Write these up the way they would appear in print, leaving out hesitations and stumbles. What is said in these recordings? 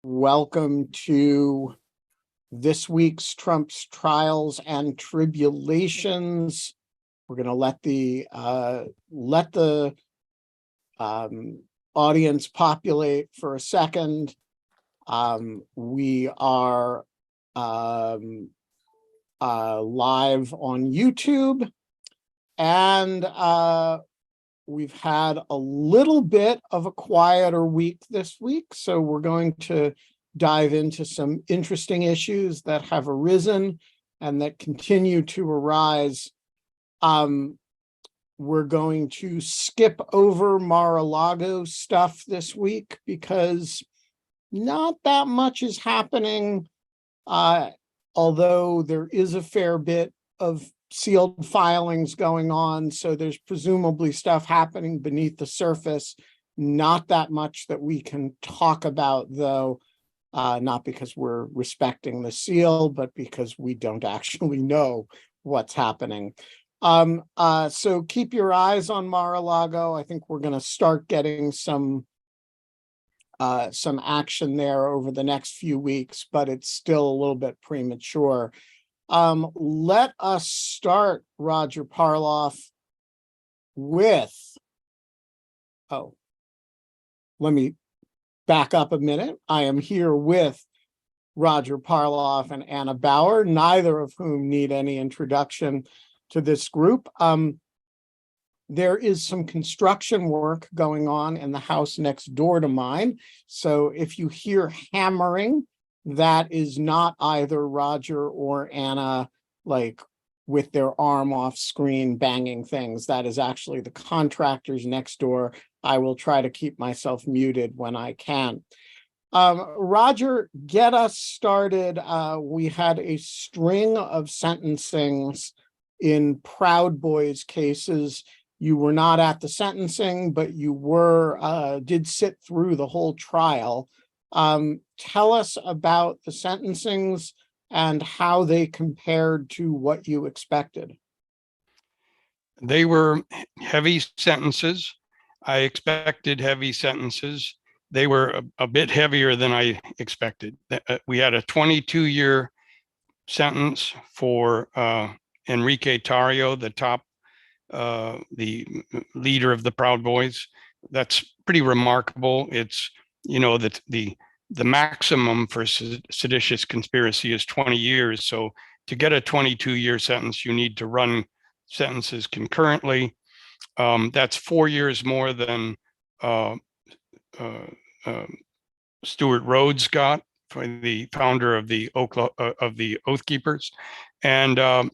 Welcome to this week's Trump's Trials and Tribulations. We're going to let the audience populate for a second. We are live on YouTube, and we've had a little bit of a quieter week this week, so we're going to dive into some interesting issues that have arisen and that continue to arise. We're going to skip over Mar-a-Lago stuff this week because not that much is happening, although there is a fair bit of sealed filings going on, so there's presumably stuff happening beneath the surface. Not that much that we can talk about, though, not because we're respecting the seal, but because we don't actually know what's happening. So keep your eyes on Mar-a-Lago. I think we're going to start getting some action there over the next few weeks, but it's still a little bit premature. Let us start, Roger Parloff, with, let me back up a minute. I am here with Roger Parloff and Anna Bauer, neither of whom need any introduction to this group. There is some construction work going on in the house next door to mine. So if you hear hammering, that is not either Roger or Anna, like with their arm off screen banging things. That is actually the contractors next door. I will try to keep myself muted when I can. Roger, get us started. We had a string of sentencings in Proud Boys cases. You were not at the sentencing, but you did sit through the whole trial. Tell us about the sentencings and how they compared to what you expected. They were heavy sentences. I expected heavy sentences. They were a bit heavier than I expected. We had a 22-year sentence for Enrique Tarrio, the leader of the Proud Boys. That's pretty remarkable. It's, that the maximum for seditious conspiracy is 20 years. So to get a 22-year sentence, you need to run sentences concurrently. That's 4 years more than Stuart Rhodes got, for the founder of the Oath Keepers, and then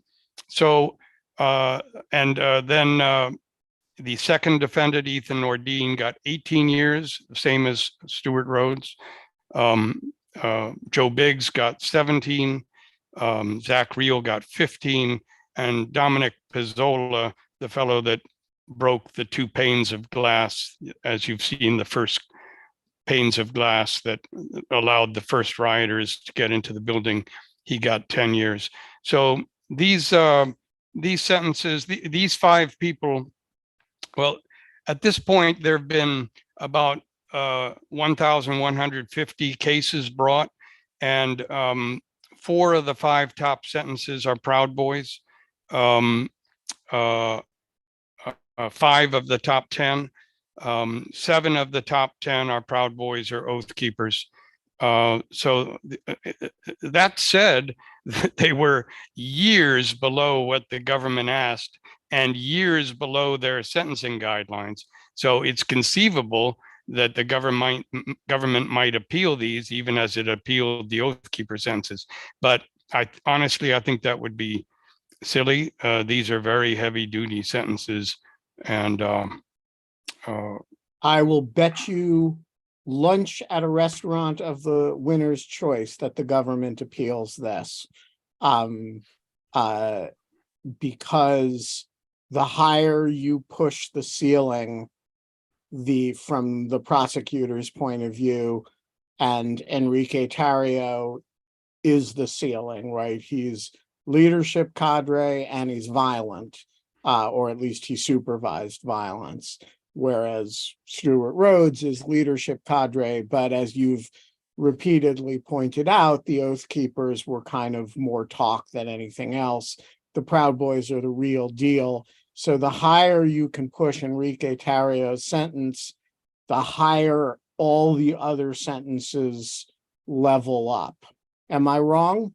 the second defendant, Ethan Nordine, got 18 years, the same as Stuart Rhodes. Joe Biggs got 17. Zach Reel got 15, and Dominic Pizzola, the fellow that broke the 2 panes of glass, as you've seen, the first panes of glass that allowed the first rioters to get into the building, he got 10 years. So these sentences, these 5 people, well, at this point, there have been about 1,150 cases brought, and 4 of the 5 top sentences are Proud Boys. 5 of the top 10, 7 of the top 10 are Proud Boys or Oath Keepers. So that said, they were years below what the government asked and years below their sentencing guidelines. So it's conceivable that the government might appeal these, even as it appealed the Oath Keeper sentences. But honestly, I think that would be silly. These are very heavy-duty sentences, and I will bet you lunch at a restaurant of the winner's choice that the government appeals this, because the higher you push the ceiling, from the prosecutor's point of view, and Enrique Tarrio is the ceiling, right? He's leadership cadre and he's violent, or at least he supervised violence. Whereas Stuart Rhodes is leadership cadre, but as you've repeatedly pointed out, the Oath Keepers were kind of more talk than anything else. The Proud Boys are the real deal. So the higher you can push Enrique Tarrio's sentence, the higher all the other sentences level up. Am I wrong?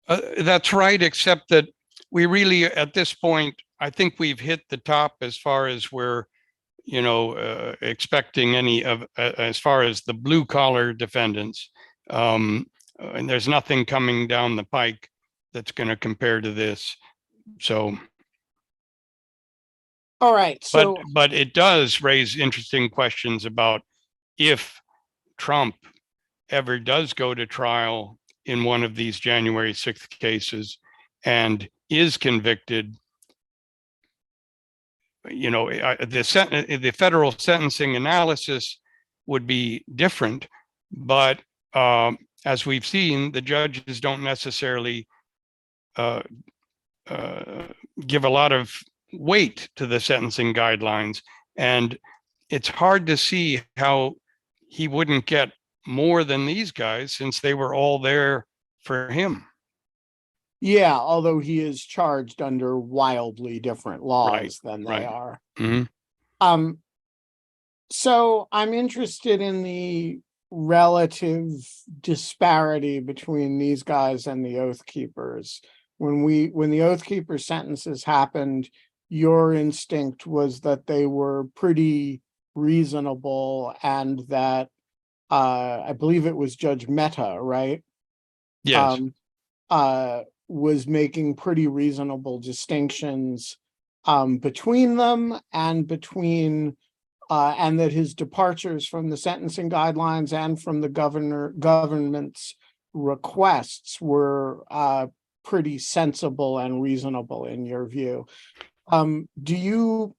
That's right, except that we really, at this point, I think we've hit the top as far as we're, expecting any of, as far as the blue collar defendants. And there's nothing coming down the pike that's going to compare to this. So, all right. So, but it does raise interesting questions about if Trump ever does go to trial in one of these January 6th cases and is convicted, the federal sentencing analysis would be different. But as we've seen, the judges don't necessarily give a lot of weight to the sentencing guidelines. And it's hard to see how he wouldn't get more than these guys since they were all there for him. yeah, although he is charged under wildly different laws than they are. Mm-hmm. So I'm interested in the relative disparity between these guys and the Oath Keepers. When the Oath Keeper sentences happened, your instinct was that they were pretty reasonable and that I believe it was Judge Mehta, right? Yes. Was making pretty reasonable distinctions between them and between and that his departures from the sentencing guidelines and from the government's requests were pretty sensible and reasonable in your view. Do you,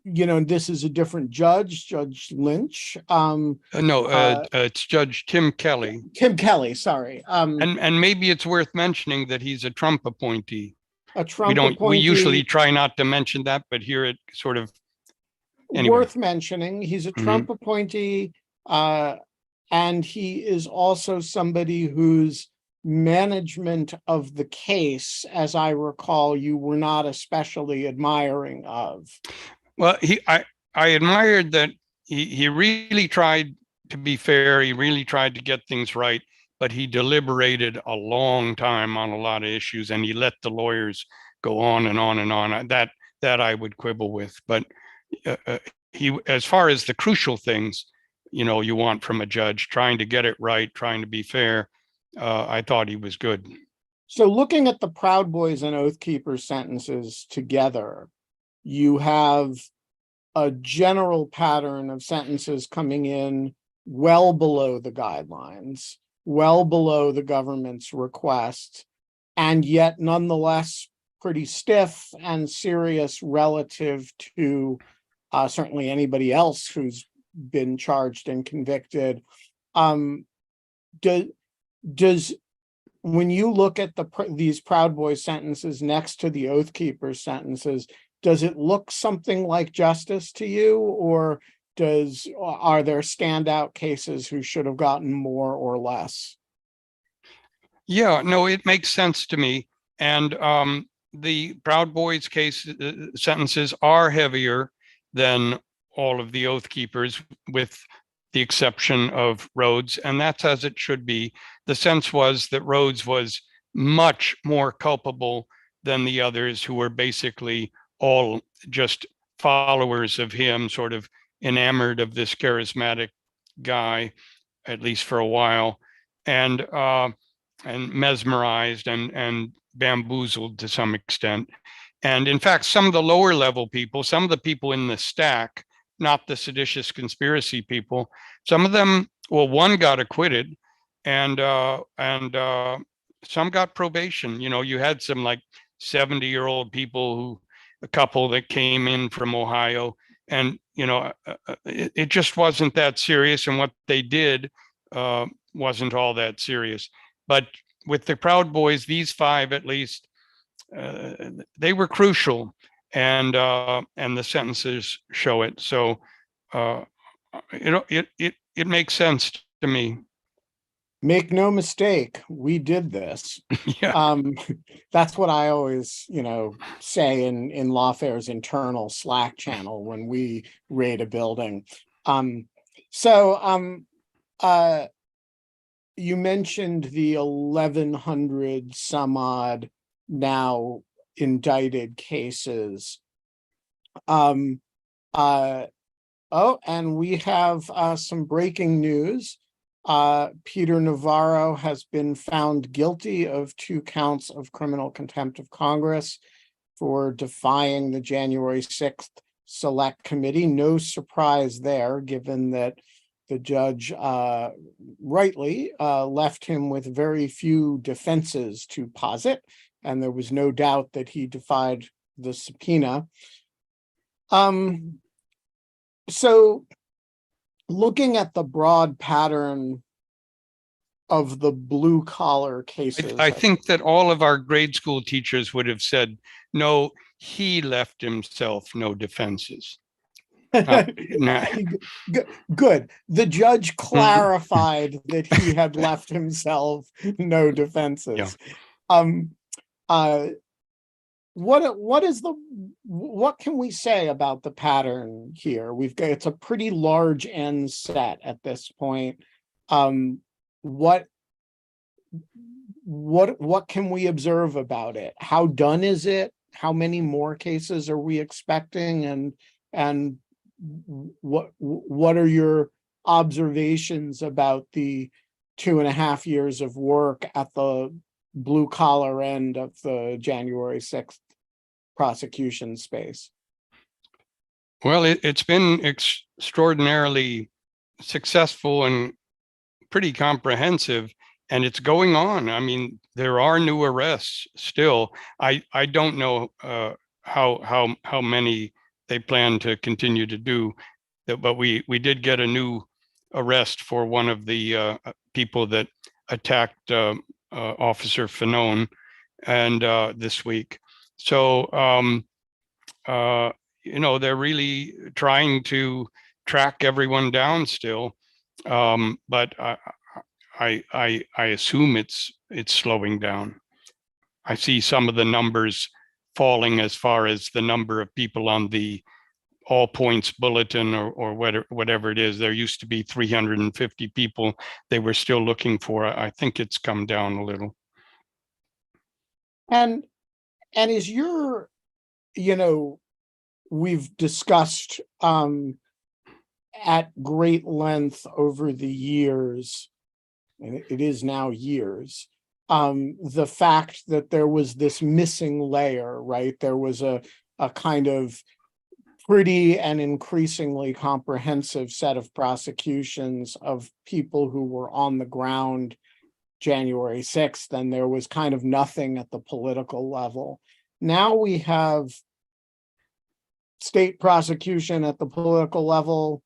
this is a different judge, Judge Lynch. It's Judge Tim Kelly. Tim Kelly, sorry. And maybe it's worth mentioning that he's a Trump appointee. A Trump appointee. We usually try not to mention that, but here it sort of anyway. Worth mentioning. He's a Trump appointee, and he is also somebody whose management of the case, as I recall, you were not especially admiring of. Well, I admired that he really tried to be fair. He really tried to get things right, but he deliberated a long time on a lot of issues, and he let the lawyers go on and on and on. That I would quibble with, but he, as far as the crucial things, you want from a judge, trying to get it right, trying to be fair, I thought he was good. So looking at the Proud Boys and Oath Keepers sentences together, you have a general pattern of sentences coming in well below the guidelines, well below the government's request, and yet nonetheless pretty stiff and serious relative to certainly anybody else who's been charged and convicted. Does when you look at these Proud Boys sentences next to the Oath Keepers sentences, does it look something like justice to you, or are there standout cases who should have gotten more or less? Yeah, no, it makes sense to me. And the Proud Boys case sentences are heavier than all of the Oath Keepers, with the exception of Rhodes, and that's as it should be. The sense was that Rhodes was much more culpable than the others, who were basically all just followers of him, sort of enamored of this charismatic guy, at least for a while, and mesmerized and bamboozled to some extent. And in fact, some of the lower level people, some of the people in the stack, not the seditious conspiracy people, some of them, well, one got acquitted, and some got probation. You had some like 70-year-old people, a couple that came in from Ohio, and it just wasn't that serious, and what they did wasn't all that serious. But with the Proud Boys, these five at least, they were crucial, and the sentences show it. So it makes sense to me. Make no mistake, we did this. Yeah. That's what I always, say in Lawfare's internal Slack channel when we raid a building. So you mentioned the 1,100 some odd now indicted cases. Oh, and we have some breaking news. Peter Navarro has been found guilty of 2 counts of criminal contempt of Congress for defying the January 6th Select Committee. No surprise there, given that the judge rightly left him with very few defenses to posit, and there was no doubt that he defied the subpoena. So looking at the broad pattern of the blue collar cases, I think that all of our grade school teachers would have said, no, he left himself no defenses. Nah. Good. The judge clarified that he had left himself no defenses. Yeah. What can we say about the pattern here? It's a pretty large end set at this point. What can we observe about it? How done is it? How many more cases are we expecting? And what are your observations about the 2.5 years of work at the blue collar end of the January 6th prosecution space? Well, it's been extraordinarily successful and pretty comprehensive, and it's going on. I mean, there are new arrests still. I don't know how many they plan to continue to do, but we did get a new arrest for one of the people that attacked Officer Fanone, and this week. So they're really trying to track everyone down still, but I assume it's slowing down. I see some of the numbers falling as far as the number of people on the all points bulletin or whatever it is. There used to be 350 people they were still looking for. I think it's come down a little. And is your, we've discussed at great length over the years, and it is now years, the fact that there was this missing layer, right? There was a kind of pretty and increasingly comprehensive set of prosecutions of people who were on the ground January 6th, and there was kind of nothing at the political level. Now we have state prosecution at the political level.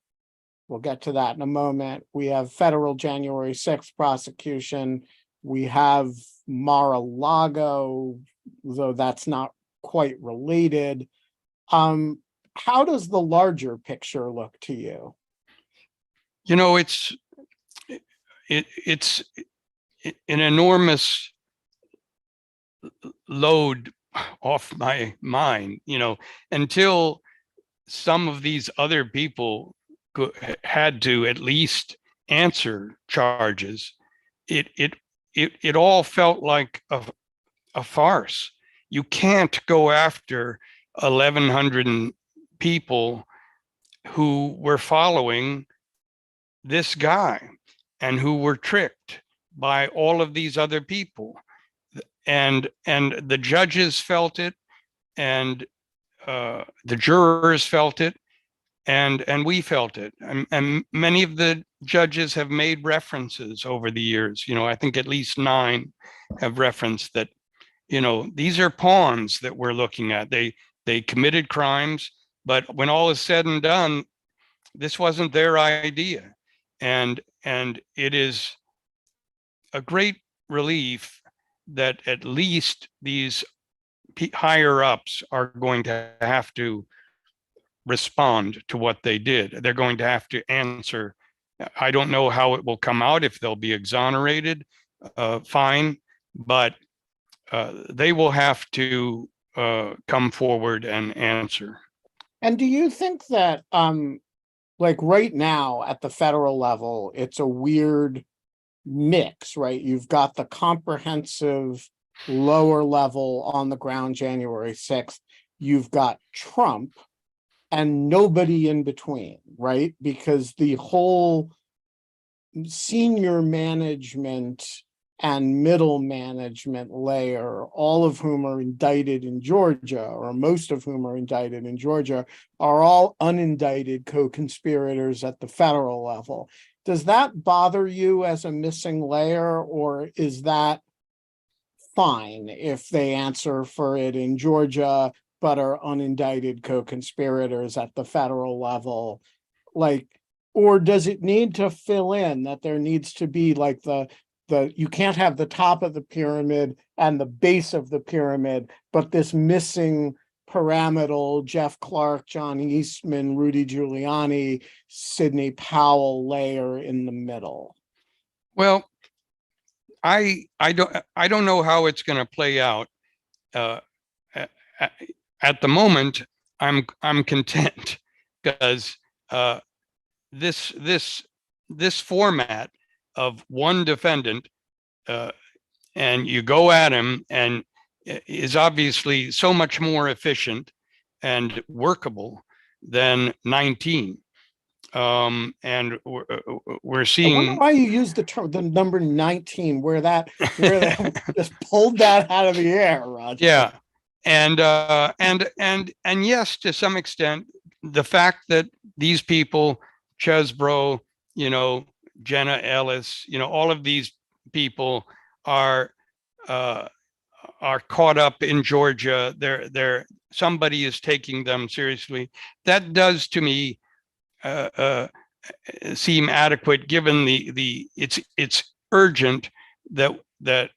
We'll get to that in a moment. We have federal January 6th prosecution. We have Mar-a-Lago, though that's not quite related. How does the larger picture look to you? It's an enormous load off my mind, until some of these other people had to at least answer charges. It all felt like a farce. You can't go after 1,100 people who were following this guy and who were tricked by all of these other people. And the judges felt it, and the jurors felt it, and we felt it. And many of the judges have made references over the years. I think at least 9 have referenced that, these are pawns that we're looking at. They committed crimes, but when all is said and done, this wasn't their idea. And it is a great relief that at least these higher ups are going to have to respond to what they did. They're going to have to answer I don't know how it will come out, if they'll be exonerated, fine, but they will have to come forward and answer. And do you think that, like right now at the federal level, it's a weird mix, right? You've got the comprehensive lower level on the ground January 6th. You've got Trump and nobody in between, right? Because the whole senior management and middle management layer, all of whom are indicted in Georgia, or most of whom are indicted in Georgia, are all unindicted co-conspirators at the federal level. Does that bother you as a missing layer, or is that fine if they answer for it in Georgia, but are unindicted co-conspirators at the federal level? Like, or does it need to fill in that there needs to be like you can't have the top of the pyramid and the base of the pyramid, but this missing pyramidal Jeff Clark, John Eastman, Rudy Giuliani, Sidney Powell layer in the middle? Well, I don't know how it's going to play out. At the moment, I'm content because this format of one defendant, and you go at him, and is obviously so much more efficient and workable than 19. And we're I wonder seeing. why you use the number 19, where they just pulled that out of the air, Roger. Yeah, and yes, to some extent, the fact that these people, Chesbro, Jenna Ellis, all of these people are caught up in Georgia. Somebody is taking them seriously. That does to me seem adequate, given it's urgent that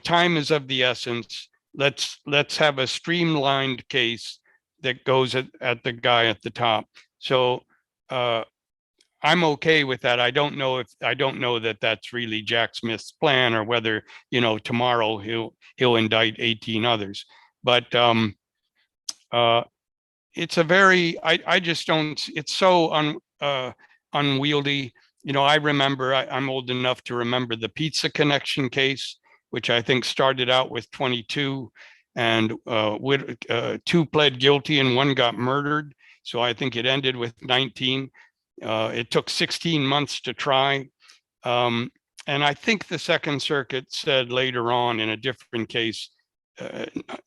time is of the essence. Let's have a streamlined case that goes at the guy at the top. So I'm okay with that. I don't know that that's really Jack Smith's plan, or whether tomorrow he'll indict 18 others. But it's a very, I just don't. It's so unwieldy. I remember, I'm old enough to remember the Pizza Connection case, which I think started out with 22, and two pled guilty and one got murdered. So I think it ended with 19. It took 16 months to try. And I think the Second Circuit said later on in a different case,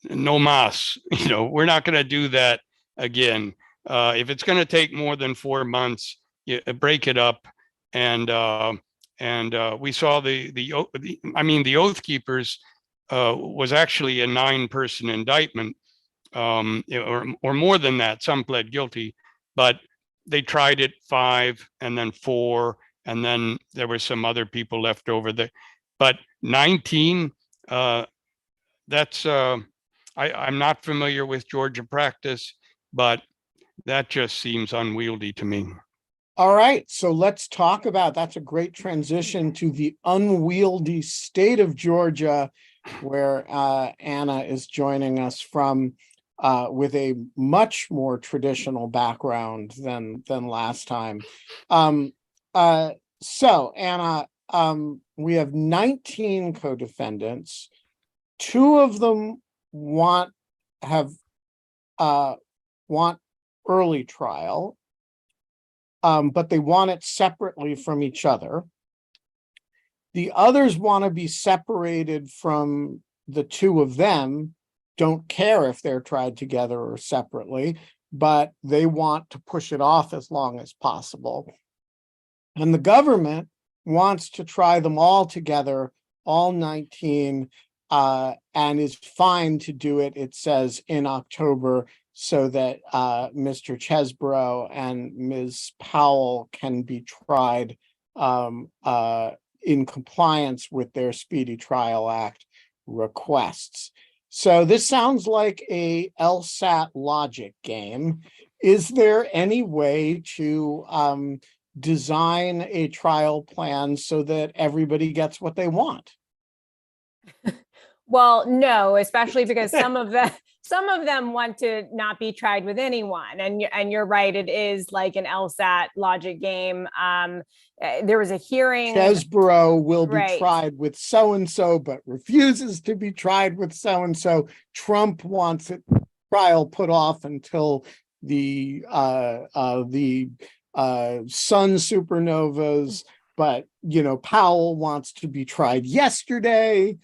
no mas, we're not going to do that again. If it's going to take more than 4 months, you break it up. And we saw the Oath Keepers was actually a 9-person indictment, or more than that. Some pled guilty, but they tried it 5 and then 4, and then there were some other people left over there. But 19, that's I'm not familiar with Georgia practice, but that just seems unwieldy to me. All right, so let's talk about, that's a great transition to the unwieldy state of Georgia, where Anna is joining us from, with a much more traditional background than last time. So Anna, we have 19 co-defendants. 2 of them want early trial, but they want it separately from each other. The others want to be separated from the 2 of them, don't care if they're tried together or separately, but they want to push it off as long as possible. And the government wants to try them all together, all 19, and is fine to do it, it says, in October, so that Mr. Chesbro and Ms. Powell can be tried in compliance with their Speedy Trial Act requests. So this sounds like a LSAT logic game. Is there any way to design a trial plan so that everybody gets what they want. Well, no, especially because some of them want to not be tried with anyone. And you're right, it is like an LSAT logic game. There was a hearing. Chesborough will be Right. tried with so-and-so, but refuses to be tried with so-and-so. Trump wants it trial put off until the sun supernovas, but Powell wants to be tried yesterday.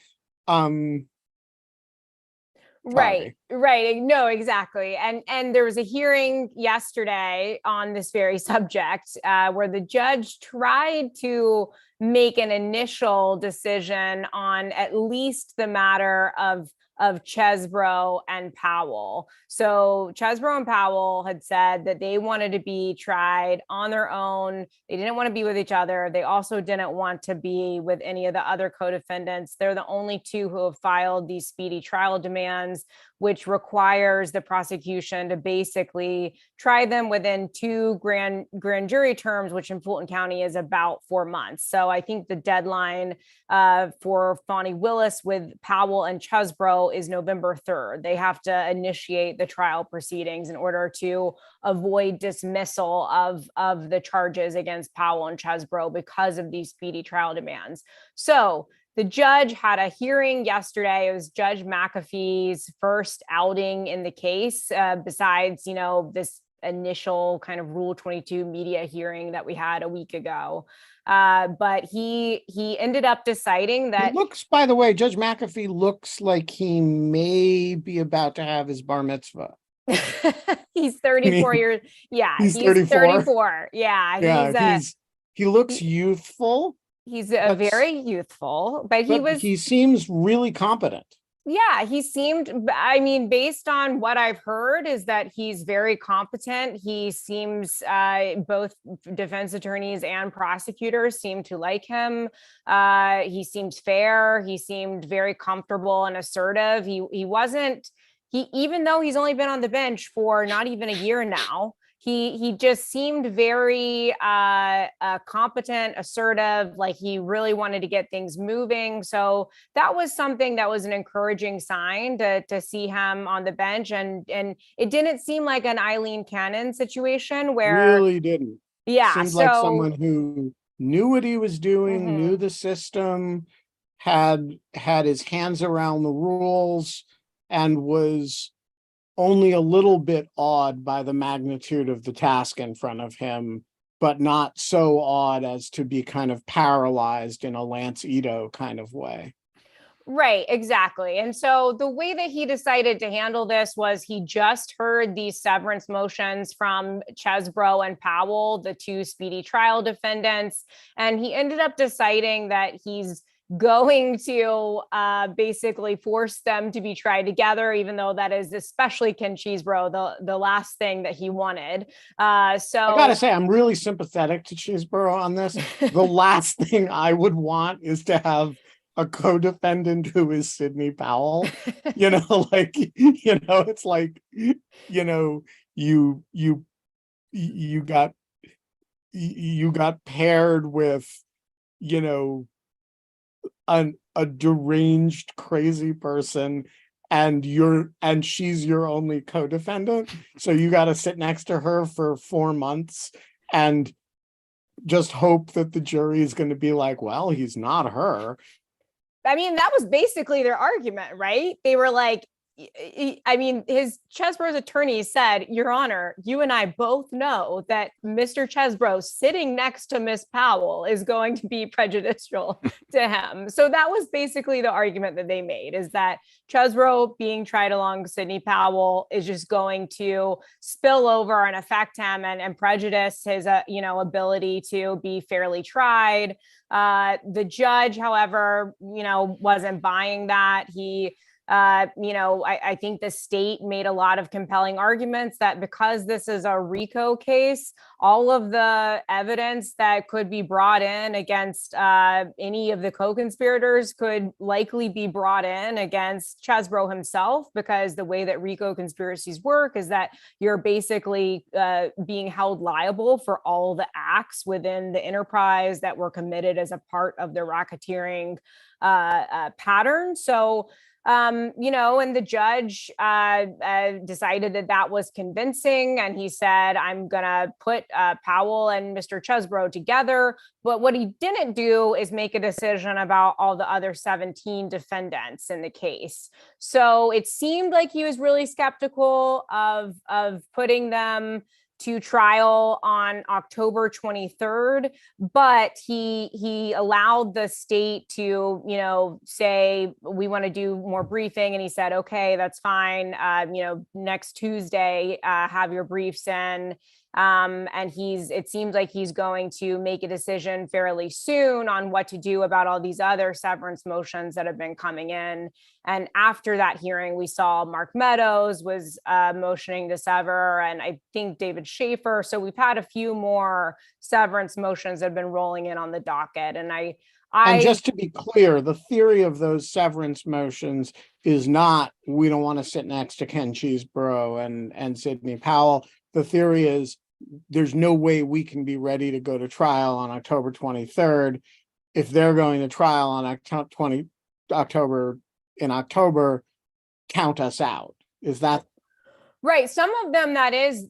Right. No, exactly. And there was a hearing yesterday on this very subject, where the judge tried to make an initial decision on at least the matter of Chesbrough and Powell. So Chesbrough and Powell had said that they wanted to be tried on their own. They didn't want to be with each other. They also didn't want to be with any of the other co-defendants. They're the only two who have filed these speedy trial demands, which requires the prosecution to basically try them within 2 grand jury terms, which in Fulton County is about 4 months. So I think the deadline for Fani Willis with Powell and Chesbrough is November 3rd. They have to initiate the trial proceedings in order to avoid dismissal of the charges against Powell and Chesbrough because of these speedy trial demands. So the judge had a hearing yesterday. It was Judge McAfee's first outing in the case, besides, this initial kind of Rule 22 media hearing that we had a week ago. But he ended up deciding that— by the way, Judge McAfee looks like he may be about to have his bar mitzvah. He's 34 years. Yeah, he's 34. Yeah, he looks youthful. He's very youthful, but he seems really competent. Yeah, he seemed, based on what I've heard, is that he's very competent. He seems, both defense attorneys and prosecutors seem to like him. He seems fair. He seemed very comfortable and assertive. Even though he's only been on the bench for not even a year now, he just seemed very competent, assertive, like he really wanted to get things moving. So that was something that was an encouraging sign to see him on the bench. And it didn't seem like an Eileen Cannon situation where— really didn't. Yeah. Seemed like someone who knew what he was doing, knew the system, had his hands around the rules, and was only a little bit awed by the magnitude of the task in front of him, but not so awed as to be kind of paralyzed in a Lance Ito kind of way. Right, exactly. And so the way that he decided to handle this was he just heard these severance motions from Chesbrough and Powell, the 2 speedy trial defendants, and he ended up deciding that he's going to basically force them to be tried together, even though that is, especially Ken Chesbrough, the last thing that he wanted. So I gotta say, I'm really sympathetic to Chesbrough on this. The last thing I would want is to have a co-defendant who is Sidney Powell. It's like, you got paired with, a deranged, crazy person, and she's your only co-defendant. So you got to sit next to her for 4 months and just hope that the jury is going to be like, well, he's not her. That was basically their argument, right? They were like, his Chesbrough's attorney said, Your Honor, you and I both know that Mr. Chesbrough sitting next to Miss Powell is going to be prejudicial to him. So that was basically the argument that they made, is that Chesbrough being tried along Sidney Powell is just going to spill over and affect him and prejudice his, ability to be fairly tried. The judge, however, wasn't buying that. He I think the state made a lot of compelling arguments that because this is a RICO case, all of the evidence that could be brought in against any of the co-conspirators could likely be brought in against Chesbrough himself, because the way that RICO conspiracies work is that you're basically being held liable for all the acts within the enterprise that were committed as a part of the racketeering pattern. So, and the judge decided that that was convincing. And he said, I'm going to put Powell and Mr. Chesbrough together. But what he didn't do is make a decision about all the other 17 defendants in the case. So it seemed like he was really skeptical of putting them to trial on October 23rd, but he allowed the state to, say, we want to do more briefing. And he said, okay, that's fine. Next Tuesday, have your briefs in. And it seems like he's going to make a decision fairly soon on what to do about all these other severance motions that have been coming in. And after that hearing, we saw Mark Meadows was motioning to sever, and I think David Schaefer. So we've had a few more severance motions that have been rolling in on the docket. And and just to be clear, the theory of those severance motions is not, we don't want to sit next to Ken Chesbrough and Sidney Powell. The theory is there's no way we can be ready to go to trial on October 23rd. If they're going to trial on October, count us out. Is that right? Some of them, that is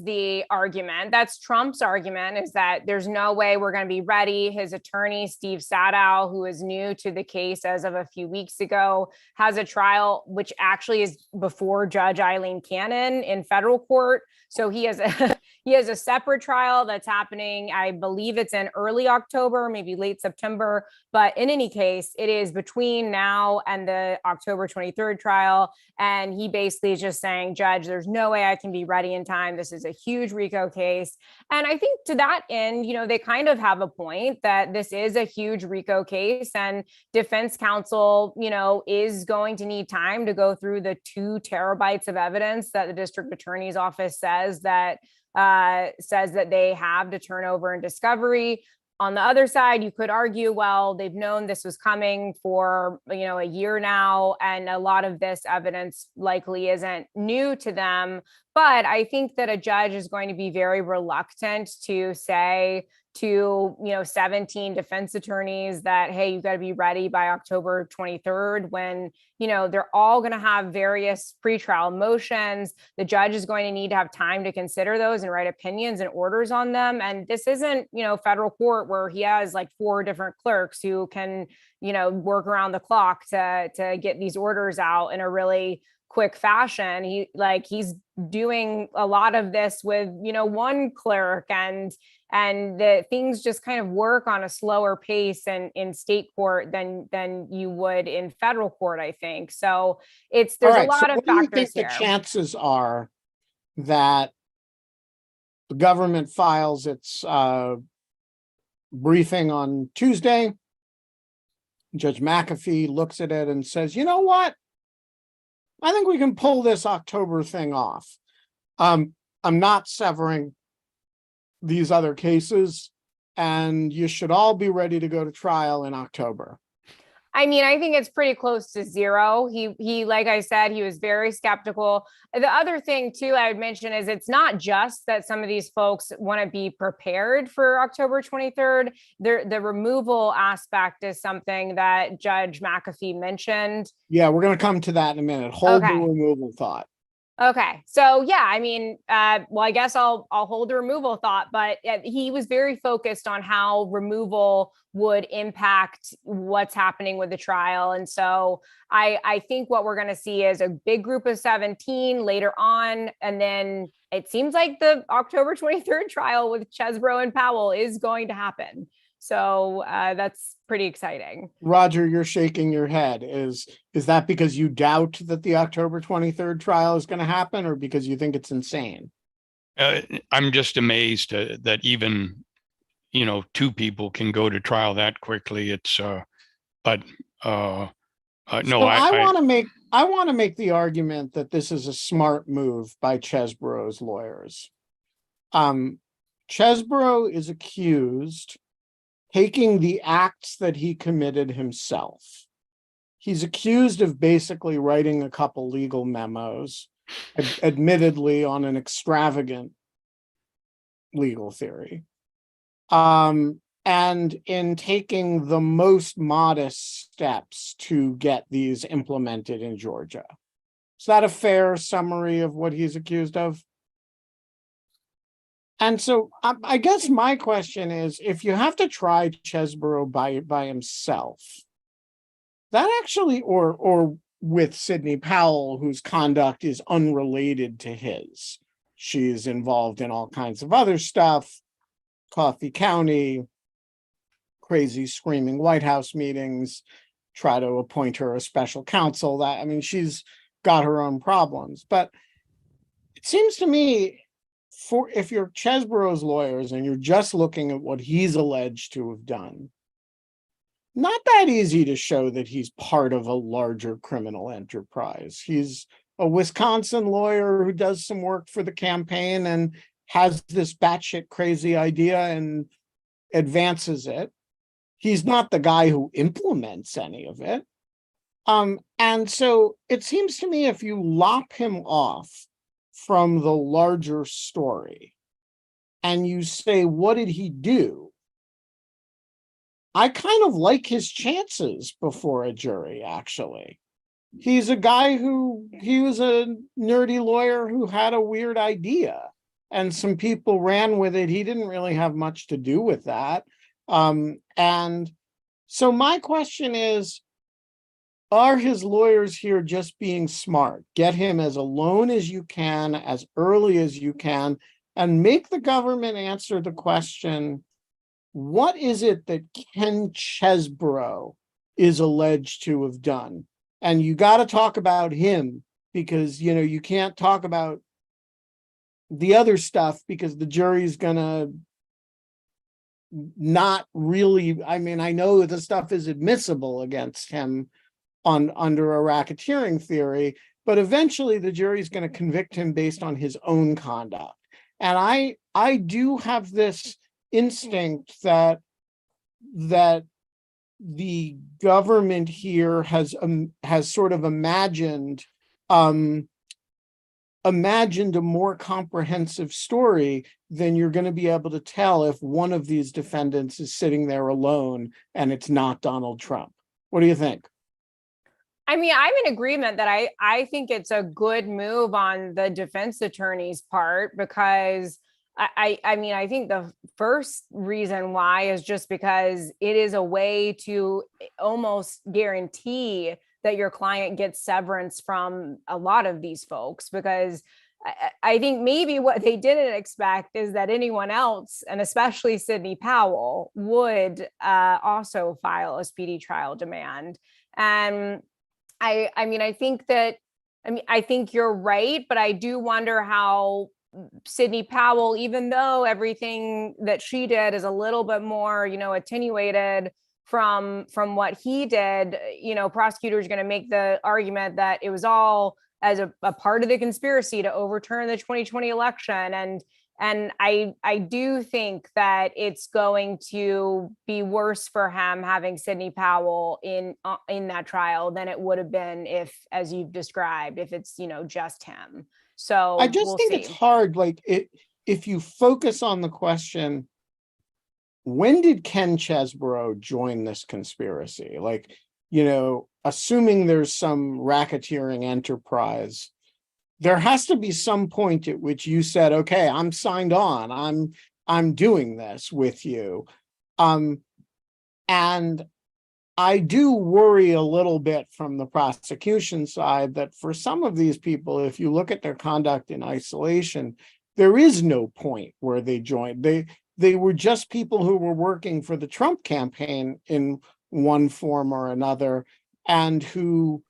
the argument. That's Trump's argument, is that there's no way we're going to be ready. His attorney, Steve Sadow, who is new to the case as of a few weeks ago, has a trial which actually is before Judge Eileen Cannon in federal court. So he has a separate trial that's happening. I believe it's in early October, maybe late September. But in any case, it is between now and the October 23rd trial. And he basically is just saying, Judge, there's no way I can be ready in time. This is a huge RICO case. And I think to that end, they kind of have a point that this is a huge RICO case, and defense counsel, is going to need time to go through the 2 terabytes of evidence that the district attorney's office says that they have to turn over in discovery. On the other side, you could argue, well, they've known this was coming for, a year now, and a lot of this evidence likely isn't new to them. But I think that a judge is going to be very reluctant to say to, 17 defense attorneys that, hey, you got to be ready by October 23rd, when, they're all going to have various pretrial motions. The judge is going to need to have time to consider those and write opinions and orders on them. And this isn't, federal court where he has like 4 different clerks who can, work around the clock to get these orders out in a really quick fashion. He's doing a lot of this with, 1 clerk, and the things just kind of work on a slower pace in state court than you would in federal court, I think. So there's a lot of factors here. What do you think the chances are that the government files its briefing on Tuesday? Judge McAfee looks at it and says, you know what? I think we can pull this October thing off. I'm not severing these other cases, and you should all be ready to go to trial in October. I mean, I think it's pretty close to 0. He, like I said, he was very skeptical. The other thing too, I would mention, is it's not just that some of these folks want to be prepared for October 23rd. The removal aspect is something that Judge McAfee mentioned. Yeah, we're going to come to that in a minute. Hold the removal thought. Okay. So yeah, I mean, well, I guess I'll hold the removal thought, but he was very focused on how removal would impact what's happening with the trial. And so I think what we're going to see is a big group of 17 later on. And then it seems like the October 23rd trial with Chesbrough and Powell is going to happen. So that's pretty exciting. Roger, you're shaking your head. Is that because you doubt that the October 23rd trial is going to happen, or because you think it's insane? I'm just amazed that even, 2 people can go to trial that quickly. It's, but No, So I want to make the argument that this is a smart move by Chesebro's lawyers. Chesebro is accused taking the acts that he committed himself. He's accused of basically writing a couple legal memos, admittedly on an extravagant legal theory. And in taking the most modest steps to get these implemented in Georgia. Is that a fair summary of what he's accused of? And so I guess my question is, if you have to try Chesebro by himself, that actually, or with Sidney Powell, whose conduct is unrelated to his. She's involved in all kinds of other stuff, Coffee County, crazy screaming White House meetings, try to appoint her a special counsel. That, I mean, she's got her own problems. But it seems to me, if you're Chesebro's lawyers and you're just looking at what he's alleged to have done, not that easy to show that he's part of a larger criminal enterprise. He's a Wisconsin lawyer who does some work for the campaign and has this batshit crazy idea and advances it. He's not the guy who implements any of it. And so it seems to me, if you lop him off from the larger story and you say, what did he do? I kind of like his chances before a jury, actually. He's a guy he was a nerdy lawyer who had a weird idea and some people ran with it. He didn't really have much to do with that. And so my question is, are his lawyers here just being smart? Get him as alone as you can, as early as you can, and make the government answer the question, what is it that Ken Chesebro is alleged to have done? And you got to talk about him because, you know, you can't talk about the other stuff because the jury's going to not really, I mean, I know the stuff is admissible against him under a racketeering theory, but eventually the jury's going to convict him based on his own conduct. And I do have this instinct that the government here has sort of imagined a more comprehensive story than you're going to be able to tell if one of these defendants is sitting there alone and it's not Donald Trump. What do you think? I mean, I'm in agreement that I think it's a good move on the defense attorney's part, because I mean, I think the first reason why is just because it is a way to almost guarantee that your client gets severance from a lot of these folks, because I think maybe what they didn't expect is that anyone else, and especially Sidney Powell, would also file a speedy trial demand. And I mean, I think you're right, but I do wonder how Sidney Powell, even though everything that she did is a little bit more, you know, attenuated from what he did, you know, prosecutors are going to make the argument that it was all as a part of the conspiracy to overturn the 2020 election. And I do think that it's going to be worse for him having Sidney Powell in that trial than it would have been if, as you've described, if it's, you know, just him. So I just think it's hard. Like if you focus on the question, when did Ken Chesebro join this conspiracy? Like, you know, assuming there's some racketeering enterprise, there has to be some point at which you said, okay, I'm signed on, I'm doing this with you. And I do worry a little bit from the prosecution side that for some of these people, if you look at their conduct in isolation, there is no point where they joined. They were just people who were working for the Trump campaign in one form or another, and who,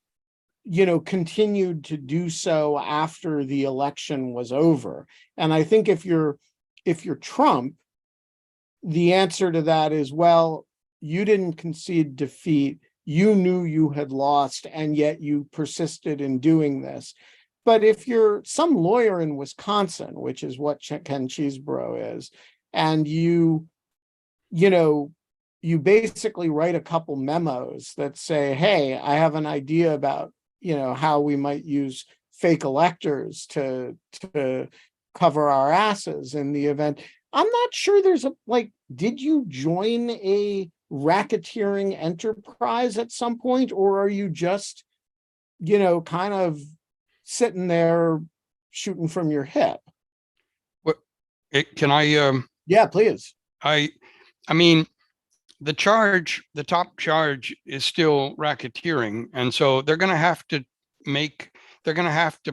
you know, continued to do so after the election was over. And I think if you're Trump, the answer to that is, well, you didn't concede defeat. you knew you had lost and yet you persisted in doing this. But if you're some lawyer in Wisconsin, which is what Ken Cheeseborough is, and you basically write a couple memos that say, hey, I have an idea about, how we might use fake electors to cover our asses in the event. I'm not sure there's did you join a racketeering enterprise at some point, or are you just, kind of sitting there shooting from your hip? Can I? Yeah, please. I mean, the top charge is still racketeering, and so they're going to have to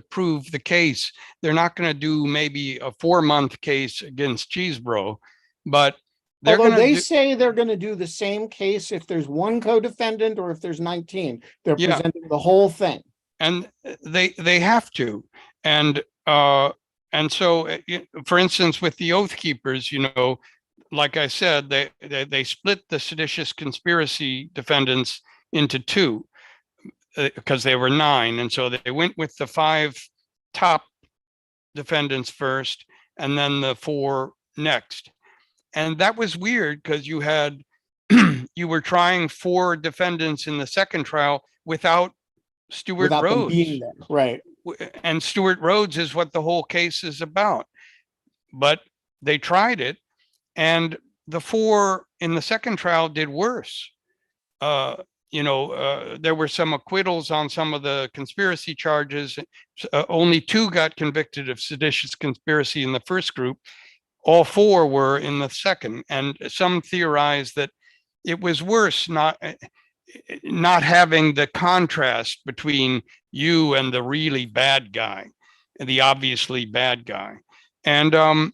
prove the case. They're not going to do maybe a 4-month case against Cheeseborough, but they say they're going to do the same case if there's one co-defendant or if there's 19. They're presenting the whole thing, and they have to. And so, for instance, with the Oath Keepers, like I said, they split the seditious conspiracy defendants into two because they were 9. And so they went with the 5 top defendants first and then the 4 next. And that was weird because you were trying 4 defendants in the second trial without Stuart Rhodes. Being there. Right. And Stuart Rhodes is what the whole case is about. But they tried it. And the 4 in the second trial did worse. There were some acquittals on some of the conspiracy charges. Only 2 got convicted of seditious conspiracy in the first group. All 4 were in the second. And some theorized that it was worse not having the contrast between you and the really bad guy, the obviously bad guy. And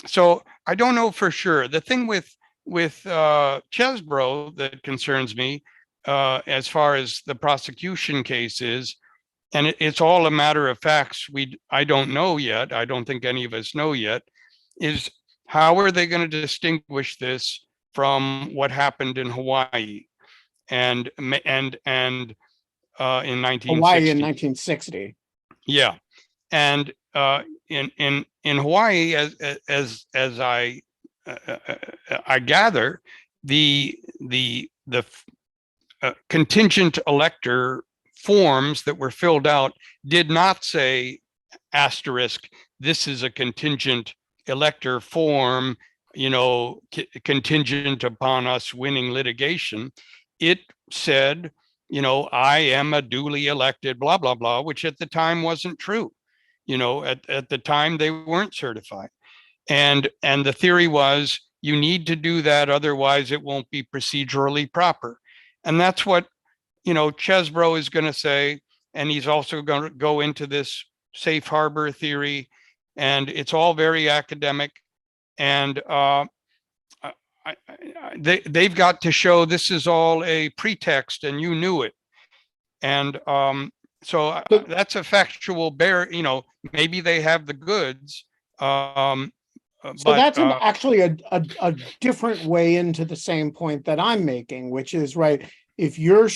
so I don't know for sure. The thing with Chesbrough that concerns me, as far as the prosecution case is, and it's all a matter of facts I don't know yet, I don't think any of us know yet, is how are they going to distinguish this from what happened in Hawaii and in 1960? Hawaii in 1960. Yeah. And in Hawaii, as I gather, the contingent elector forms that were filled out did not say asterisk, this is a contingent elector form, contingent upon us winning litigation. It said, I am a duly elected, blah, blah, blah, which at the time wasn't true. At the time they weren't certified. And the theory was you need to do that, otherwise it won't be procedurally proper. And that's what, Chesbrough is going to say. And he's also going to go into this safe harbor theory. And it's all very academic. And they've got to show this is all a pretext and you knew it. And so that's a factual maybe they have the goods. So that's actually a different way into the same point that I'm making, which is, right, if you're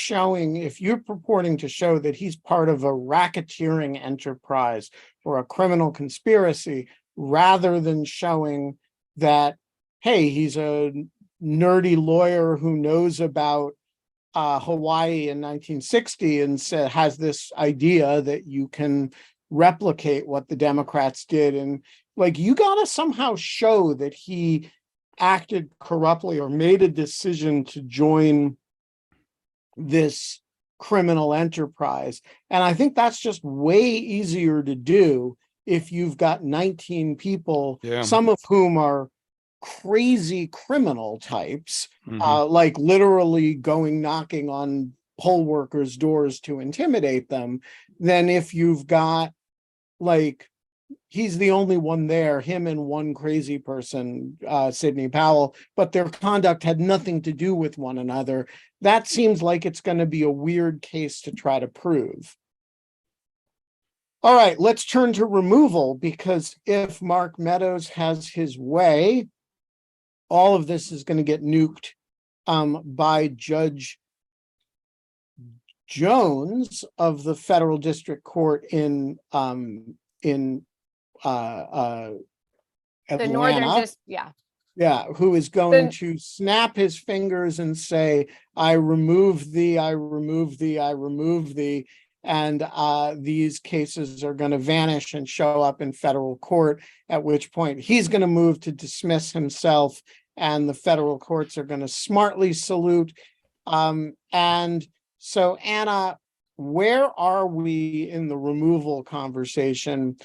purporting to show that he's part of a racketeering enterprise or a criminal conspiracy, rather than showing that, hey, he's a nerdy lawyer who knows about Hawaii in 1960 and has this idea that you can replicate what the Democrats did, and you gotta somehow show that he acted corruptly or made a decision to join this criminal enterprise. And I think that's just way easier to do if you've got 19 people, some of whom are crazy criminal types, literally knocking on poll workers' doors to intimidate them, than if you've got he's the only one there, him and one crazy person, Sidney Powell, but their conduct had nothing to do with one another. That seems like it's going to be a weird case to try to prove. All right, let's turn to removal, because if Mark Meadows has his way, all of this is going to get nuked by Judge Jones of the federal district court in The northern Atlanta, who is going to snap his fingers and say, I remove thee, I remove thee, I remove thee. And these cases are going to vanish and show up in federal court, at which point he's going to move to dismiss himself, and the federal courts are going to smartly salute. And so, Anna, where are we in the removal conversation?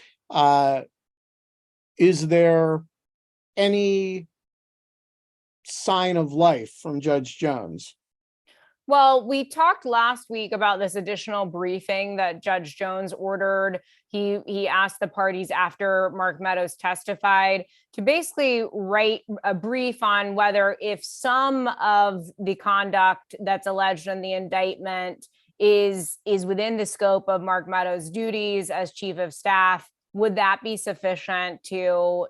Is there any sign of life from Judge Jones? Well, we talked last week about this additional briefing that Judge Jones ordered. He asked the parties after Mark Meadows testified to basically write a brief on whether, if some of the conduct that's alleged in the indictment is within the scope of Mark Meadows' duties as chief of staff, would that be sufficient to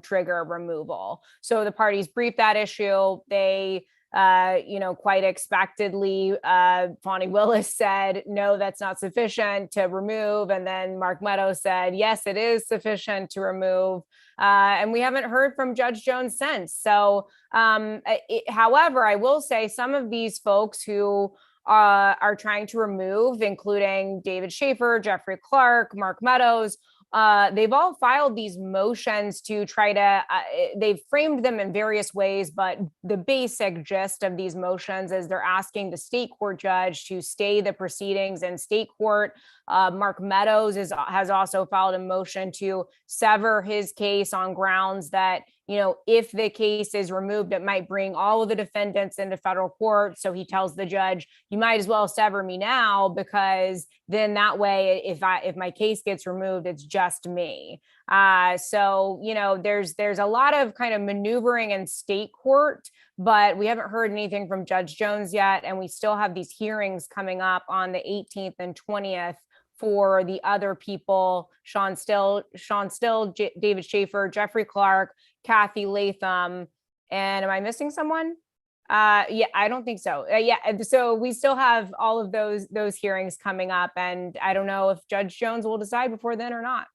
trigger removal? So the parties briefed that issue. They quite expectedly, Fonnie Willis said, no, that's not sufficient to remove. And then Mark Meadows said, yes, it is sufficient to remove. And we haven't heard from Judge Jones since. So, however, I will say some of these folks who are trying to remove, including David Schaefer, Jeffrey Clark, Mark Meadows, they've all filed these motions to try to, they've framed them in various ways, but the basic gist of these motions is they're asking the state court judge to stay the proceedings in state court. Mark Meadows has also filed a motion to sever his case on grounds that, if the case is removed, it might bring all of the defendants into federal court. So he tells the judge, you might as well sever me now, because then that way, if my case gets removed, it's just me. So, there's a lot of kind of maneuvering in state court, but we haven't heard anything from Judge Jones yet. And we still have these hearings coming up on the 18th and 20th for the other people, Sean Still, David Schaefer, Jeffrey Clark, Kathy Latham, and am I missing someone? Yeah, I don't think so. So we still have all of those hearings coming up, and I don't know if Judge Jones will decide before then or not.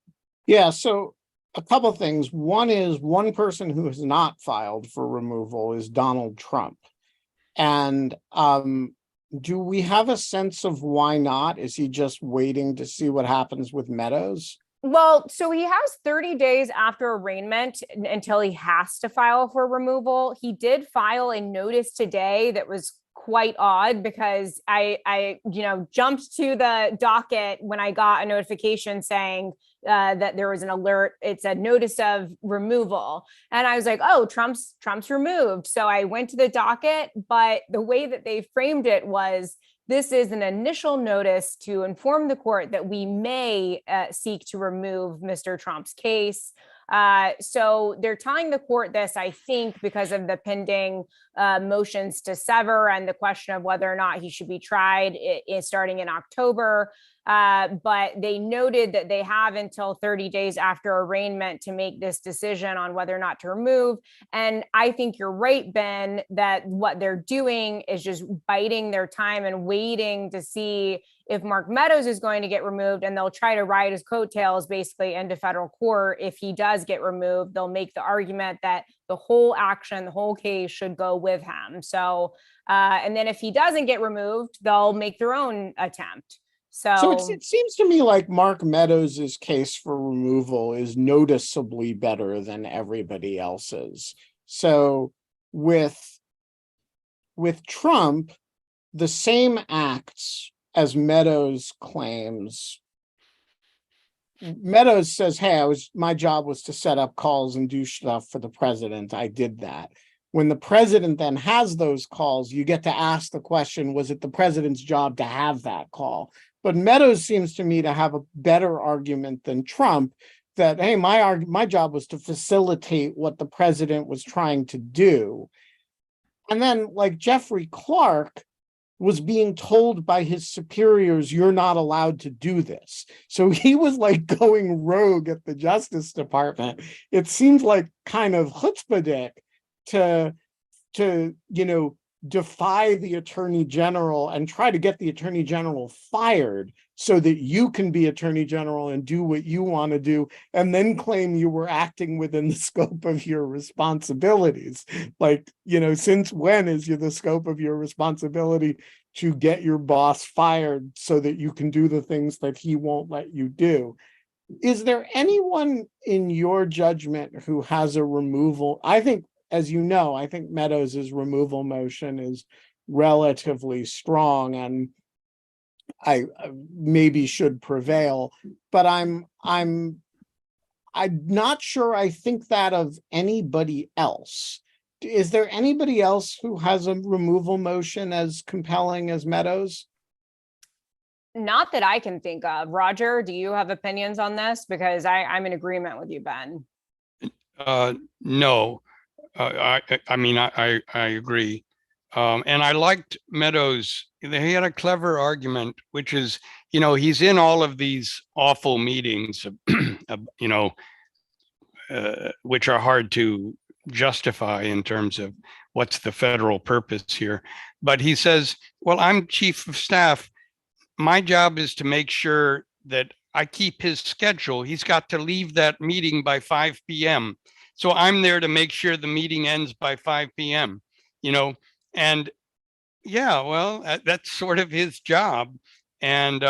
Yeah, so a couple of things. One is, one person who has not filed for removal is Donald Trump. And do we have a sense of why not? Is he just waiting to see what happens with Meadows? Well, so he has 30 days after arraignment until he has to file for removal. He did file a notice today that was quite odd, because I jumped to the docket when I got a notification saying that there was an alert. It's a notice of removal. And I was like, oh, Trump's removed. So I went to the docket, but the way that they framed it was, this is an initial notice to inform the court that we may seek to remove Mr. Trump's case. So they're telling the court this, I think, because of the pending motions to sever and the question of whether or not he should be tried starting in October. But they noted that they have until 30 days after arraignment to make this decision on whether or not to remove. And I think you're right, Ben, that what they're doing is just biding their time and waiting to see if Mark Meadows is going to get removed, and they'll try to ride his coattails basically into federal court. If he does get removed, they'll make the argument that the whole action, the whole case should go with him. So, and then if he doesn't get removed, they'll make their own attempt. So it seems to me like Mark Meadows' case for removal is noticeably better than everybody else's. So with Trump, the same acts as Meadows claims. Meadows says, hey, my job was to set up calls and do stuff for the president. I did that. When the president then has those calls, you get to ask the question, was it the president's job to have that call? But Meadows seems to me to have a better argument than Trump that, hey, my job was to facilitate what the president was trying to do. And then, like, Jeffrey Clark was being told by his superiors, you're not allowed to do this. So he was like going rogue at the Justice Department. It seems like kind of chutzpahdik to defy the attorney general and try to get the attorney general fired so that you can be attorney general and do what you want to do, and then claim you were acting within the scope of your responsibilities. Like, since when is the scope of your responsibility to get your boss fired so that you can do the things that he won't let you do? Is there anyone in your judgment who has a removal? I think, as you know, I think Meadows' removal motion is relatively strong and I maybe should prevail, but I'm not sure I think that of anybody else. Is there anybody else who has a removal motion as compelling as Meadows? Not that I can think of. Roger, do you have opinions on this? Because I'm in agreement with you, Ben. No, I mean, I agree. And I liked Meadows. He had a clever argument, which is, he's in all of these awful meetings, which are hard to justify in terms of what's the federal purpose here. But he says, well, I'm chief of staff. My job is to make sure that I keep his schedule. He's got to leave that meeting by 5 p.m. So I'm there to make sure the meeting ends by 5 p.m., and yeah, well, that's sort of his job. And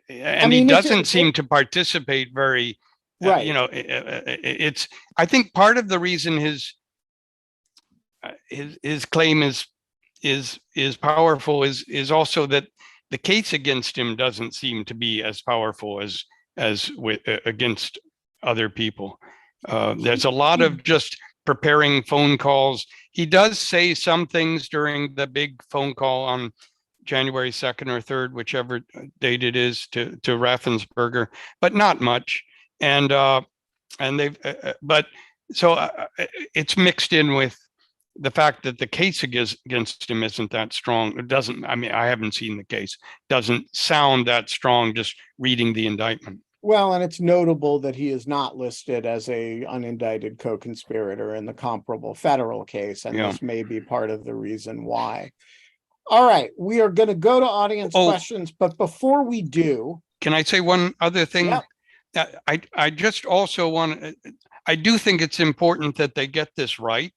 he doesn't seem to participate very, right. It's, I think part of the reason his claim is powerful is also that the case against him doesn't seem to be as powerful as with against other people. There's a lot of just preparing phone calls. He does say some things during the big phone call on January 2nd or 3rd, whichever date it is, to Raffensperger, but not much. And they've, but so it's mixed in with the fact that the case against him isn't that strong. It doesn't, I mean, I haven't seen the case, doesn't sound that strong just reading the indictment. Well, and it's notable that he is not listed as a unindicted co-conspirator in the comparable federal case, and this may be part of the reason why. All right, we are going to go to audience questions, but before we do, can I say one other thing? Yeah. I just also want, I do think it's important that they get this right,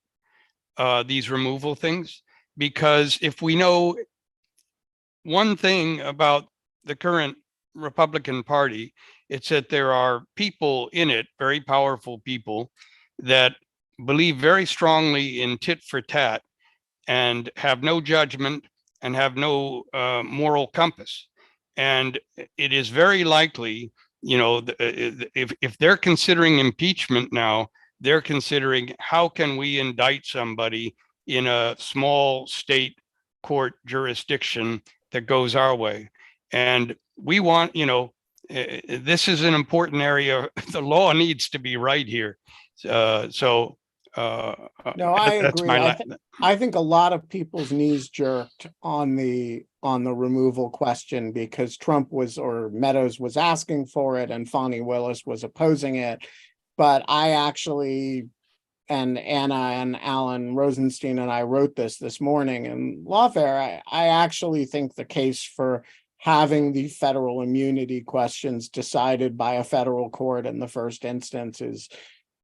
these removal things, because if we know one thing about the current Republican Party, it's that there are people in it, very powerful people, that believe very strongly in tit for tat and have no judgment and have no moral compass. And it is very likely, if they're considering impeachment now, they're considering how can we indict somebody in a small state court jurisdiction that goes our way. And we want, this is an important area. The law needs to be right here. No, I agree. I think a lot of people's knees jerked on the removal question because Meadows was asking for it and Fani Willis was opposing it. But I actually, and Anna and Alan Rosenstein and I wrote this morning in Lawfare, I actually think the case for having the federal immunity questions decided by a federal court in the first instance is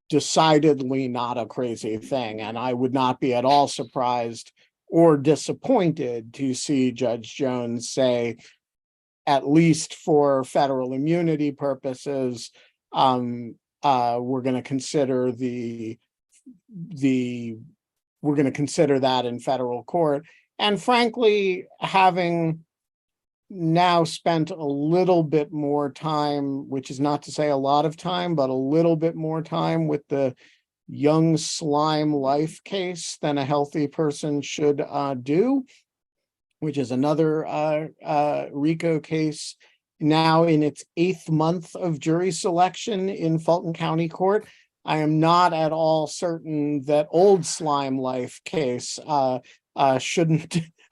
decidedly not a crazy thing. And I would not be at all surprised or disappointed to see Judge Jones say, at least for federal immunity purposes, we're going to consider we're going to consider that in federal court. And frankly, having now spent a little bit more time, which is not to say a lot of time, but a little bit more time with the young slime life case than a healthy person should do, which is another RICO case now in its 8th month of jury selection in Fulton County Court. I am not at all certain that old slime life case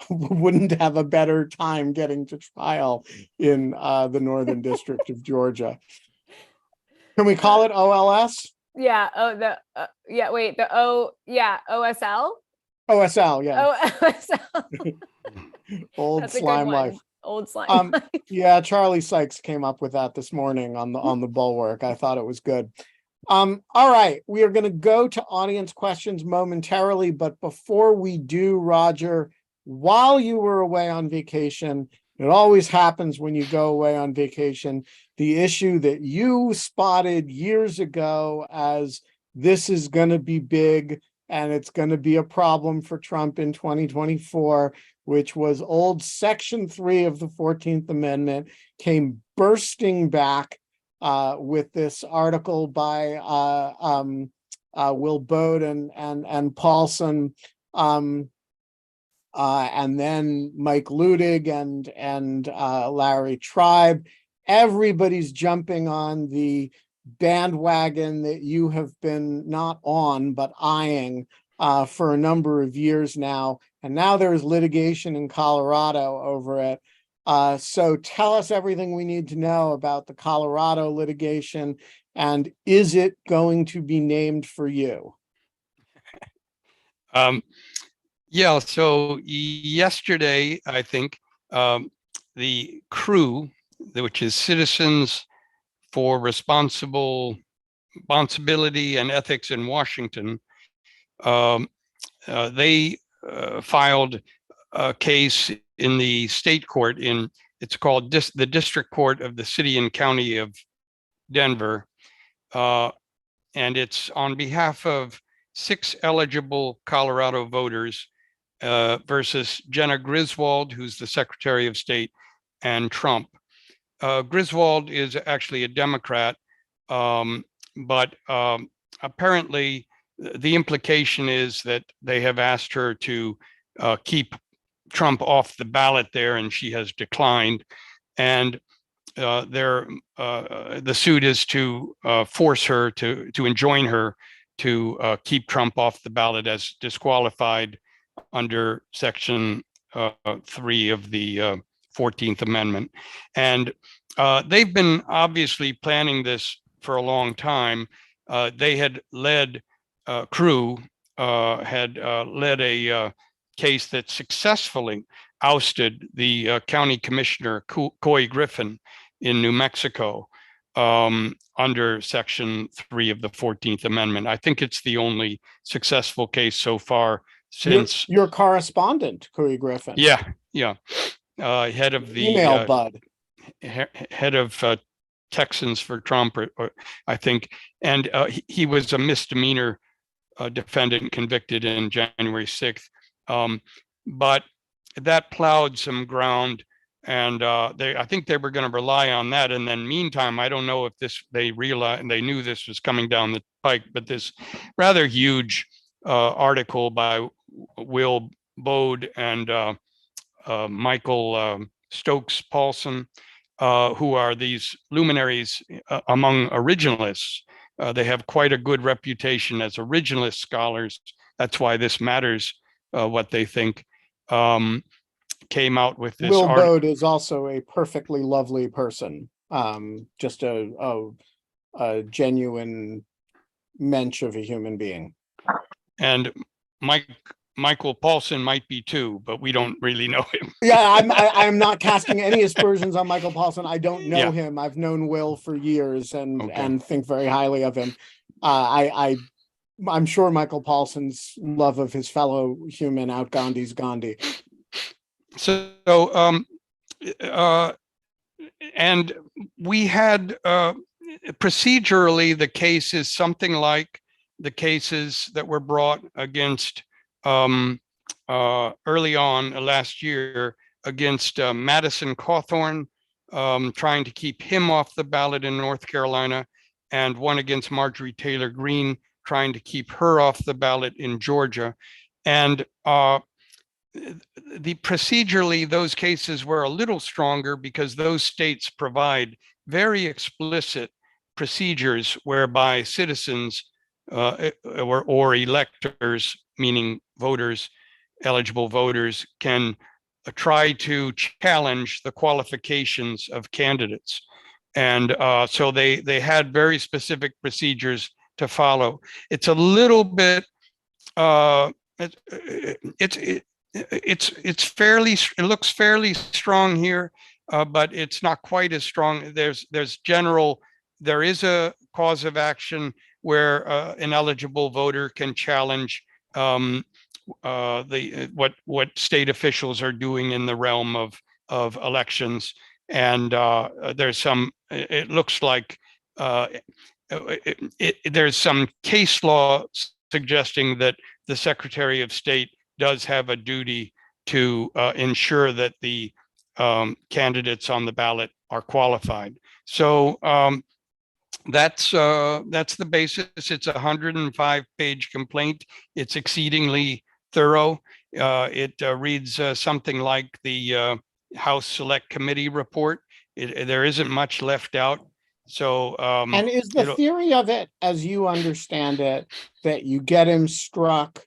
wouldn't have a better time getting to trial in the Northern District of Georgia. Can we call it OLS? Yeah. Oh, OSL. OSL, yeah. Oh, so Old that's a good slime one. life. Old slime Um, life. Yeah, Charlie Sykes came up with that this morning on the Bulwark. I thought it was good. All right, we are going to go to audience questions momentarily, but before we do, Roger, while you were away on vacation, it always happens when you go away on vacation, the issue that you spotted years ago as this is going to be big and it's going to be a problem for Trump in 2024, which was old Section 3 of the 14th Amendment, came bursting back with this article by Will Bode and Paulson, and then Mike Ludig and Larry Tribe. Everybody's jumping on the bandwagon that you have been not on, but eyeing for a number of years now. And now there's litigation in Colorado over it. So tell us everything we need to know about the Colorado litigation, and is it going to be named for you? Yeah, so yesterday, I think, the crew, which is Citizens for Responsibility and Ethics in Washington, they filed a case in the state court it's called the District Court of the City and County of Denver. And it's on behalf of 6 eligible Colorado voters versus Jenna Griswold, who's the Secretary of State, and Trump. Griswold is actually a Democrat, but apparently the implication is that they have asked her to keep Trump off the ballot there, and she has declined. And the suit is to force her to enjoin her to keep Trump off the ballot as disqualified under Section 3 of the 14th Amendment. And they've been obviously planning this for a long time. They had led crew had led a case that successfully ousted the county commissioner Coy Griffin in New Mexico under Section 3 of the 14th Amendment. I think it's the only successful case so far since your correspondent, Coy Griffin. Yeah. Head of the email bud. Head of Texans for Trump, or I think, and he was a misdemeanor defendant convicted in January 6th. But that plowed some ground, and I think they were going to rely on that. And then meantime, I don't know if they realized, and they knew this was coming down the pike, but this rather huge article by Will Bode and Michael Stokes Paulson, who are these luminaries among originalists. They have quite a good reputation as originalist scholars. That's why this matters, what they think. Came out with this. Will Bode is also a perfectly lovely person. Just a genuine mensch of a human being. And Michael Paulson might be too, but we don't really know him. Yeah, I'm not casting any aspersions on Michael Paulson. I don't know him. I've known Will for years and think very highly of him. I'm sure Michael Paulson's love of his fellow human out Gandhi's Gandhi. So, and we had procedurally, the case is something like the cases that were brought against early on last year against Madison Cawthorn, trying to keep him off the ballot in North Carolina, and one against Marjorie Taylor Greene, trying to keep her off the ballot in Georgia. And procedurally, those cases were a little stronger because those states provide very explicit procedures whereby citizens or electors, meaning voters, eligible voters, can try to challenge the qualifications of candidates. And so they had very specific procedures to follow. It's a little bit it's fairly, it looks fairly strong here, but it's not quite as strong. There is a cause of action where an eligible voter can challenge what state officials are doing in the realm of elections, and there's some. It looks like there's some case law suggesting that the Secretary of State does have a duty to ensure that the candidates on the ballot are qualified. So that's the basis. It's a 105-page complaint. It's exceedingly thorough. It reads something like the House Select Committee report. There isn't much left out. So and is the theory of it, as you understand it, that you get him struck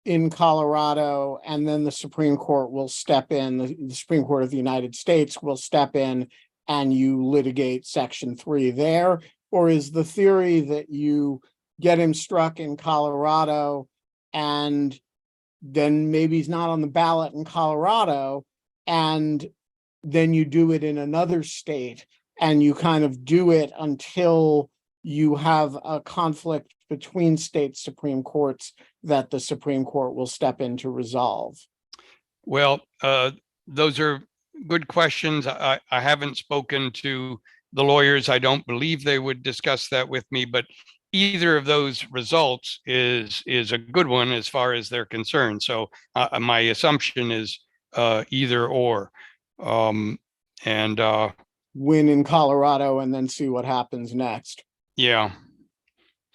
in Colorado and then the Supreme Court will step in, the Supreme Court of the United States will step in and you litigate Section 3 there? Or is the theory that you get him struck in Colorado and then maybe he's not on the ballot in Colorado and then you do it in another state and you kind of do it until you have a conflict between state Supreme Courts that the Supreme Court will step in to resolve? Well, those are good questions. I haven't spoken to the lawyers. I don't believe they would discuss that with me, but either of those results is a good one as far as they're concerned. So my assumption is either or. Win in Colorado and then see what happens next. Yeah.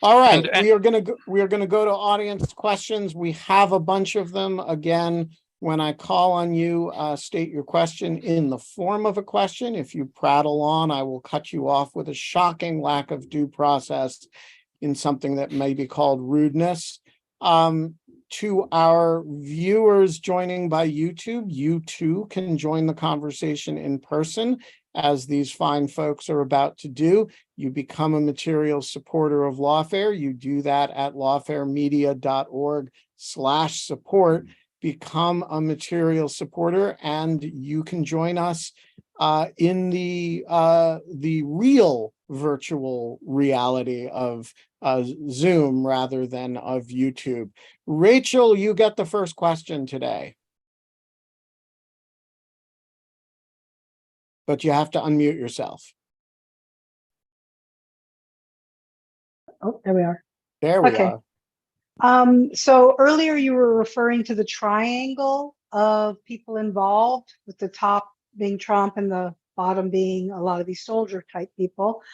All right, we are going to go to audience questions. We have a bunch of them. Again, when I call on you, state your question in the form of a question. If you prattle on, I will cut you off with a shocking lack of due process in something that may be called rudeness. To our viewers joining by YouTube, you too can join the conversation in person, as these fine folks are about to do. You become a material supporter of Lawfare. You do that at lawfaremedia.org/support. Become a material supporter, and you can join us in the real virtual reality of Zoom rather than of YouTube. Rachel, you get the first question today. But you have to unmute yourself. Oh, there we are. There we Okay. are. So earlier you were referring to the triangle of people involved, with the top being Trump and the bottom being a lot of these soldier type people.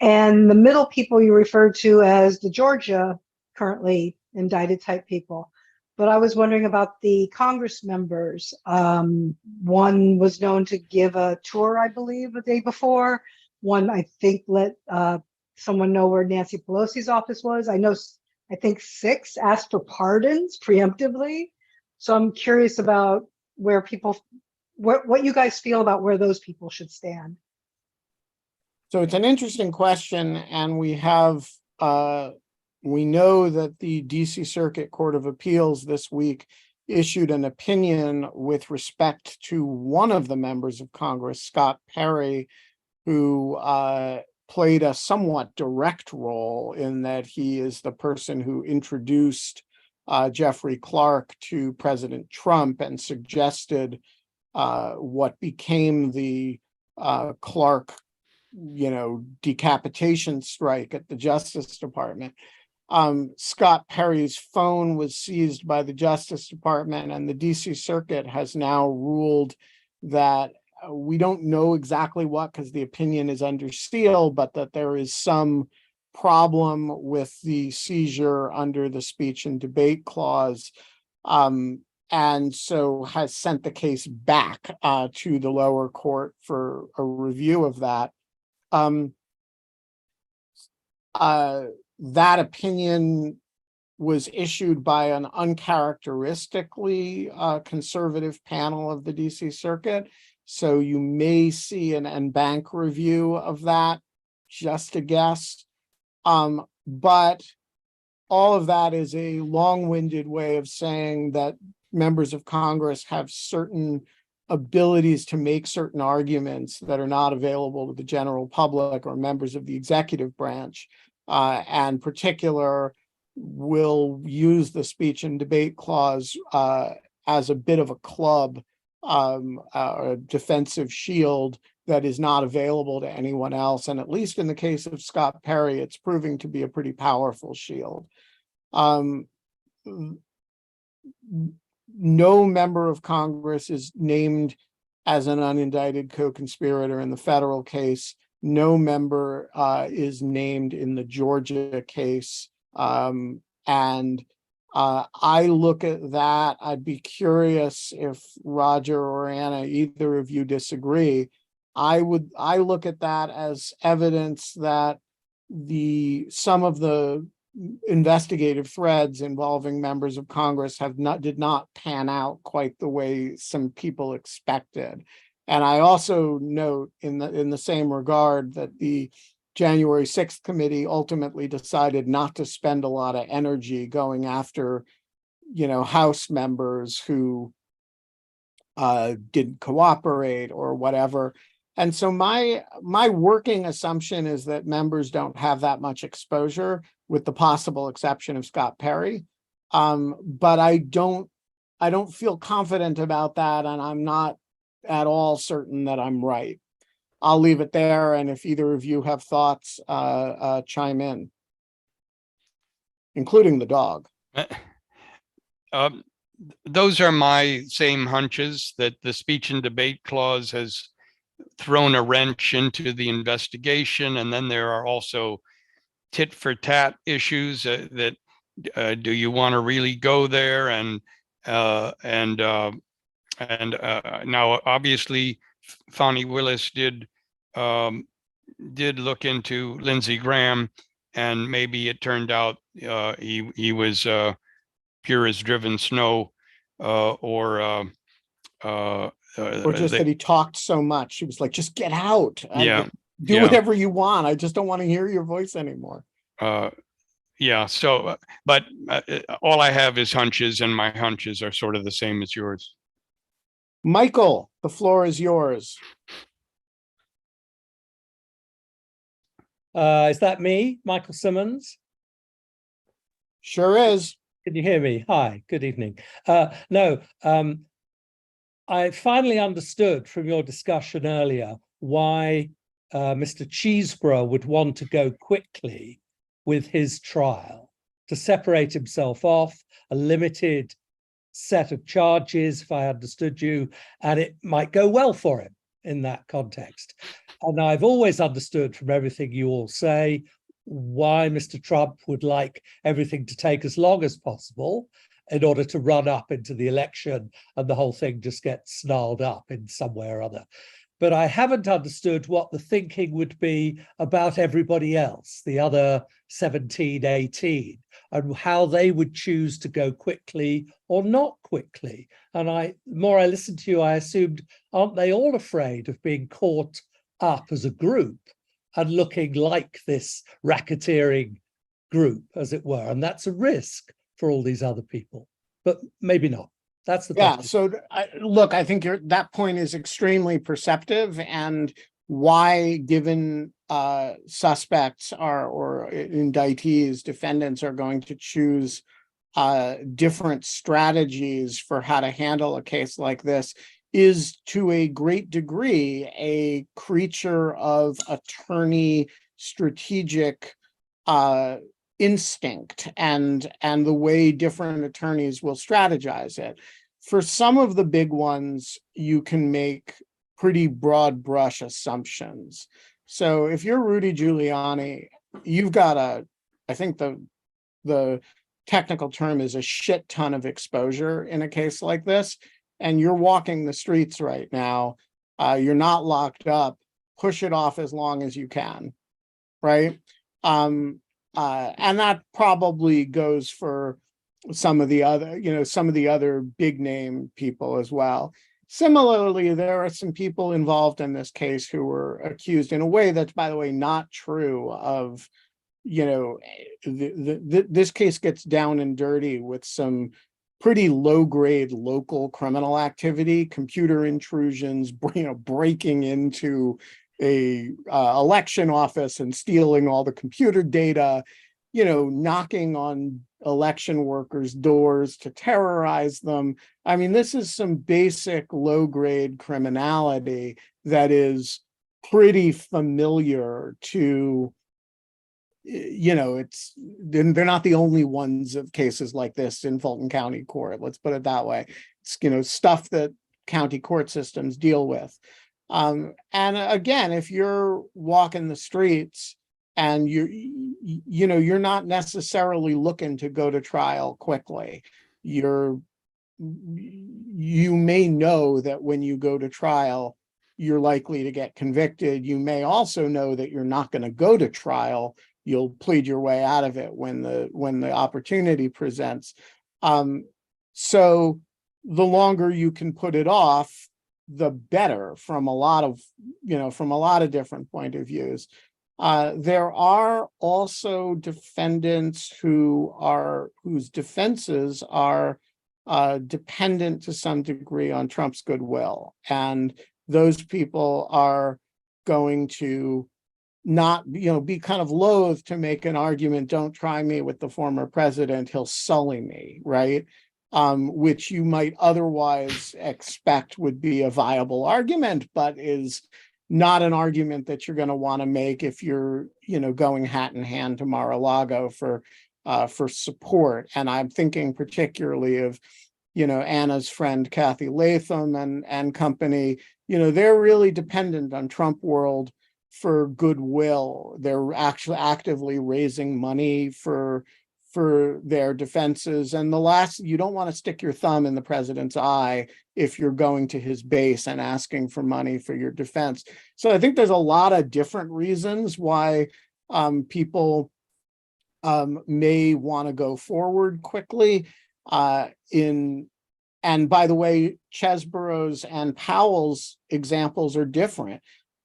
And the middle people you referred to as the Georgia currently indicted type people. But I was wondering about the Congress members. One was known to give a tour, I believe, the day before. One, I think, let someone know where Nancy Pelosi's office was. I think 6 asked for pardons preemptively. So I'm curious about where people, what you guys feel about where those people should stand. So it's an interesting question, and we have we know that the DC Circuit Court of Appeals this week issued an opinion with respect to one of the members of Congress, Scott Perry, who played a somewhat direct role in that he is the person who introduced Jeffrey Clark to President Trump and suggested what became the Clark, decapitation strike at the Justice Department. Scott Perry's phone was seized by the Justice Department, and the DC Circuit has now ruled that we don't know exactly what, because the opinion is under seal, but that there is some problem with the seizure under the speech and debate clause, and so has sent the case back to the lower court for a review of that. That opinion was issued by an uncharacteristically conservative panel of the DC Circuit. So you may see an en banc review of that, just a guess. But all of that is a long-winded way of saying that members of Congress have certain abilities to make certain arguments that are not available to the general public or members of the executive branch, and particular will use the speech and debate clause as a bit of a club, a defensive shield that is not available to anyone else. And at least in the case of Scott Perry, it's proving to be a pretty powerful shield. No member of Congress is named as an unindicted co-conspirator in the federal case. No member is named in the Georgia case. And I look at that, I'd be curious if Roger or Anna, either of you disagree. I look at that as evidence that some of the investigative threads involving members of Congress did not pan out quite the way some people expected. And I also note in the same regard that the January 6th committee ultimately decided not to spend a lot of energy going after, House members who didn't cooperate or whatever. And so my working assumption is that members don't have that much exposure, with the possible exception of Scott Perry. But I don't feel confident about that, and I'm not at all certain that I'm right. I'll leave it there, and if either of you have thoughts, chime in, including the dog. Those are my same hunches, that the speech and debate clause has thrown a wrench into the investigation. And then there are also tit for tat issues that do you want to really go there? And now obviously Fani Willis did look into Lindsey Graham, and maybe it turned out he was pure as driven snow, or just that he talked so much. He was like, just get out. Do Yeah. whatever you want. I just don't want to hear your voice anymore. Yeah. So, but all I have is hunches, and my hunches are sort of the same as yours. Michael, the floor is yours. Is that me, Michael Simmons? Sure is. Can you hear me? Hi, good evening. No, I finally understood from your discussion earlier why Mr. Cheeseborough would want to go quickly with his trial, to separate himself off, a limited set of charges, if I understood you, and it might go well for him in that context. And I've always understood from everything you all say why Mr. Trump would like everything to take as long as possible in order to run up into the election and the whole thing just gets snarled up in some way or other. But I haven't understood what the thinking would be about everybody else, the other 17, 18, and how they would choose to go quickly or not quickly. And the more I listened to you, I assumed, aren't they all afraid of being caught up as a group and looking like this racketeering group, as it were? And that's a risk for all these other people, but maybe not. That's the yeah. question. So look, I think that point is extremely perceptive, and why, given suspects or indictees, defendants are going to choose different strategies for how to handle a case like this is to a great degree a creature of attorney strategic instinct and the way different attorneys will strategize it. For some of the big ones, you can make pretty broad brush assumptions. So if you're Rudy Giuliani, you've got I think the technical term is a shit ton of exposure in a case like this, and you're walking the streets right now. You're not locked up. Push it off as long as you can, right? And that probably goes for some of the other big name people as well. Similarly, there are some people involved in this case who were accused in a way that's, by the way, not true, of this case gets down and dirty with some pretty low-grade local criminal activity, computer intrusions, breaking into a election office and stealing all the computer data, knocking on election workers' doors to terrorize them. I mean, this is some basic low-grade criminality that is pretty familiar to, they're not the only ones of cases like this in Fulton County Court. Let's put it that way. It's, stuff that county court systems deal with. And again, if you're walking the streets and you're not necessarily looking to go to trial quickly, you may know that when you go to trial, you're likely to get convicted. You may also know that you're not going to go to trial. You'll plead your way out of it when the opportunity presents. So the longer you can put it off, the better from a lot of different point of views. There are also defendants whose defenses are dependent to some degree on Trump's goodwill, and those people are going to not, be kind of loath to make an argument, don't try me with the former president, he'll sully me, right? Which you might otherwise expect would be a viable argument, but is not an argument that you're going to want to make if you're, going hat in hand to Mar-a-Lago for support. And I'm thinking particularly of, Anna's friend Kathy Latham and company. They're really dependent on Trump world for goodwill. They're actually actively raising money for their defenses. And you don't want to stick your thumb in the president's eye if you're going to his base and asking for money for your defense. So I think there's a lot of different reasons why people may want to go forward quickly. And by the way, Chesborough's and Powell's examples are different.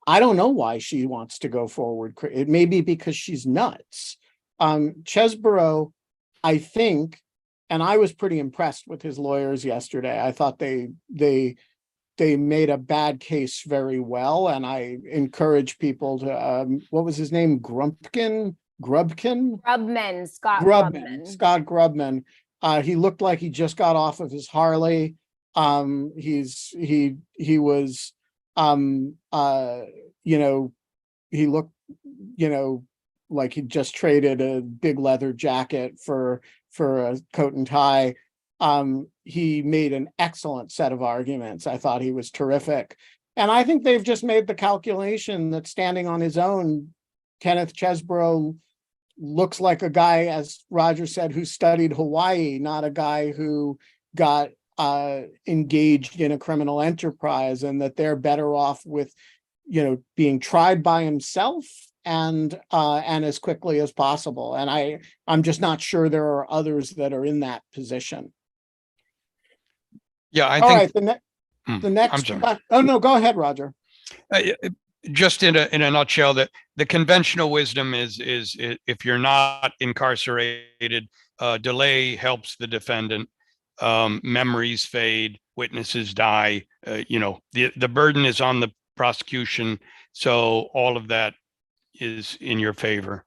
I don't know why she wants to go forward. It may be because she's nuts. Chesborough, I think, and I was pretty impressed with his lawyers yesterday. I thought they made a bad case very well, and I encourage people to, what was his name? Grubman, Scott Grubman. He looked like he just got off of his Harley. He was, he looked, like he just traded a big leather jacket for a coat and tie. He made an excellent set of arguments. I thought he was terrific. And I think they've just made the calculation that standing on his own, Kenneth Chesborough looks like a guy, as Roger said, who studied Hawaii, not a guy who got engaged in a criminal enterprise, and that they're better off with, being tried by himself and as quickly as possible. And I'm just not sure there are others that are in that position. Yeah, I All think. right, the next. I'm sorry. Oh no, go ahead, Roger. Just in a nutshell, that the conventional wisdom is if you're not incarcerated, delay helps the defendant. Memories fade, witnesses die. The burden is on the prosecution, so all of that is in your favor.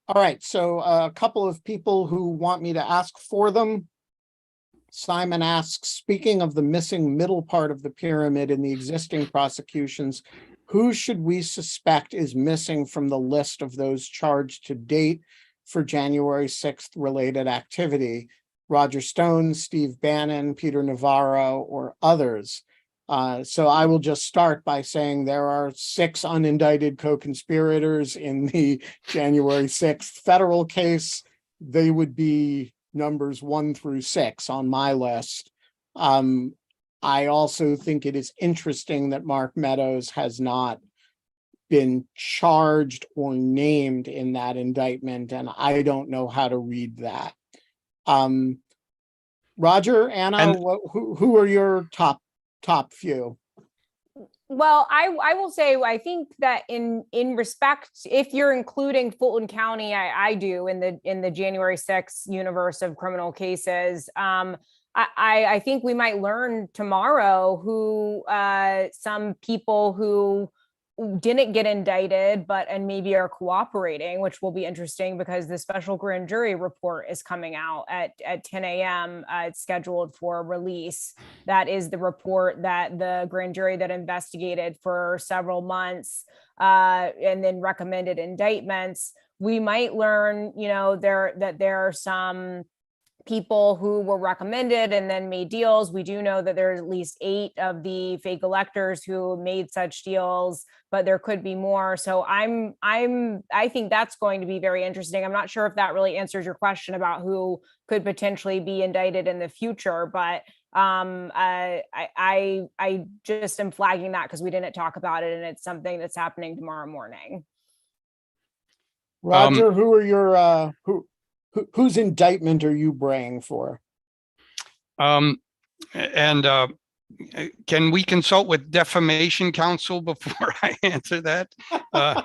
All right, so a couple of people who want me to ask for them. Simon asks, speaking of the missing middle part of the pyramid in the existing prosecutions, who should we suspect is missing from the list of those charged to date for January 6th related activity? Roger Stone, Steve Bannon, Peter Navarro, or others? So I will just start by saying there are 6 unindicted co-conspirators in the January 6th federal case. They would be numbers 1 through 6 on my list. I also think it is interesting that Mark Meadows has not been charged or named in that indictment, and I don't know how to read that. Roger, Anna, who are your top few? Well, I will say, I think that in respect, if you're including Fulton County, I do in the January 6th universe of criminal cases. I think we might learn tomorrow who some people who didn't get indicted, and maybe are cooperating, which will be interesting because the special grand jury report is coming out at 10 a.m. It's scheduled for release. That is the report that the grand jury that investigated for several months and then recommended indictments. We might learn, that there are some people who were recommended and then made deals. We do know that there's at least 8 of the fake electors who made such deals, but there could be more. So I think that's going to be very interesting. I'm not sure if that really answers your question about who could potentially be indicted in the future, but I just am flagging that because we didn't talk about it, and it's something that's happening tomorrow morning. Roger, who are your whose indictment are you braying for? And can we consult with defamation counsel before I answer that? I'll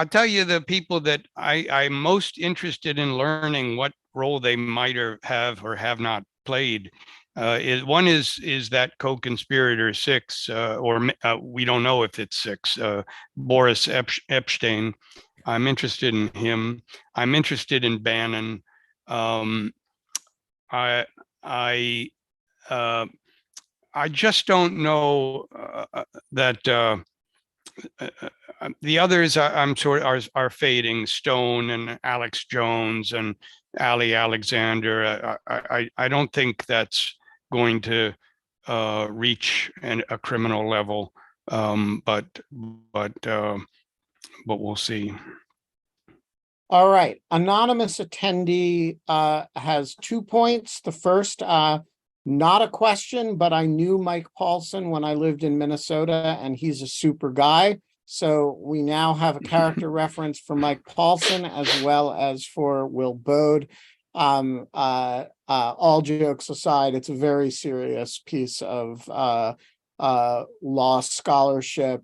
tell you the people that I'm most interested in learning what role they might have or have not played. One is that co-conspirator 6, or we don't know if it's 6, Boris Epstein. I'm interested in him. I'm interested in Bannon. I just don't know that the others I'm sort are fading. Stone and Alex Jones and Ali Alexander. I don't think that's going to reach a criminal level, but we'll see. All right. Anonymous attendee has 2 points. The first, not a question, but I knew Mike Paulson when I lived in Minnesota, and he's a super guy. So we now have a character reference for Mike Paulson as well as for Will Bode. All jokes aside, it's a very serious piece of law scholarship,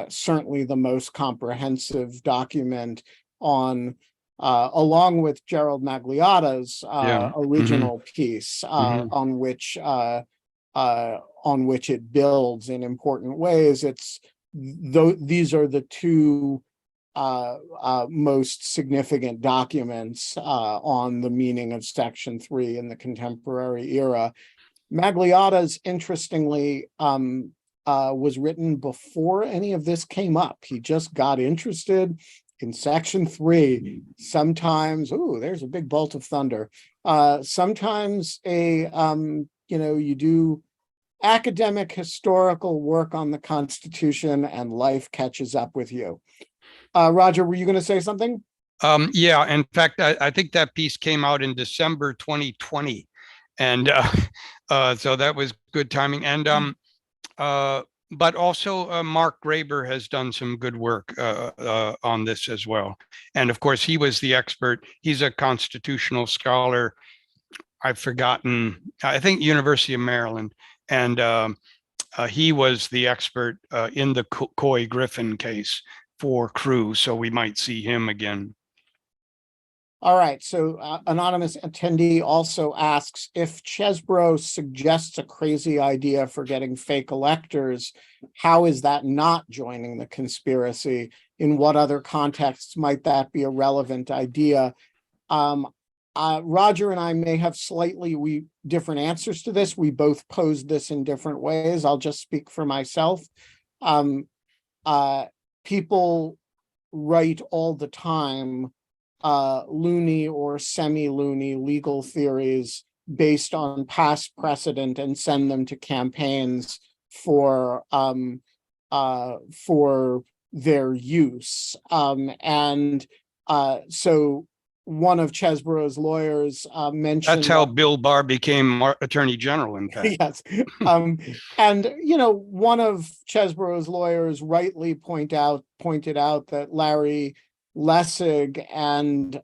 certainly the most comprehensive document on, along with Gerald Magliotta's original piece, on which it builds in important ways. These are the 2 most significant documents on the meaning of Section 3 in the contemporary era. Magliotta's, interestingly, was written before any of this came up. He just got interested in Section 3. Sometimes, there's a big bolt of thunder. Sometimes you do academic historical work on the Constitution and life catches up with you. Roger, were you going to say something? Yeah, in fact, I think that piece came out in December 2020. And so that was good timing. And but also Mark Graber has done some good work on this as well. And of course, he was the expert. He's a constitutional scholar. I've forgotten, I think University of Maryland. And he was the expert in the Coy Griffin case for Crew. So we might see him again. All right. So anonymous attendee also asks, if Chesbro suggests a crazy idea for getting fake electors, how is that not joining the conspiracy? In what other contexts might that be a relevant idea? Roger and I may have slightly different answers to this. We both posed this in different ways. I'll just speak for myself. People write all the time loony or semi-loony legal theories based on past precedent and send them to campaigns for their use. So one of Chesbro's lawyers mentioned— That's how Bill Barr became Attorney General, in fact. Yes. And, one of Chesbro's lawyers rightly pointed out that Larry Lessig and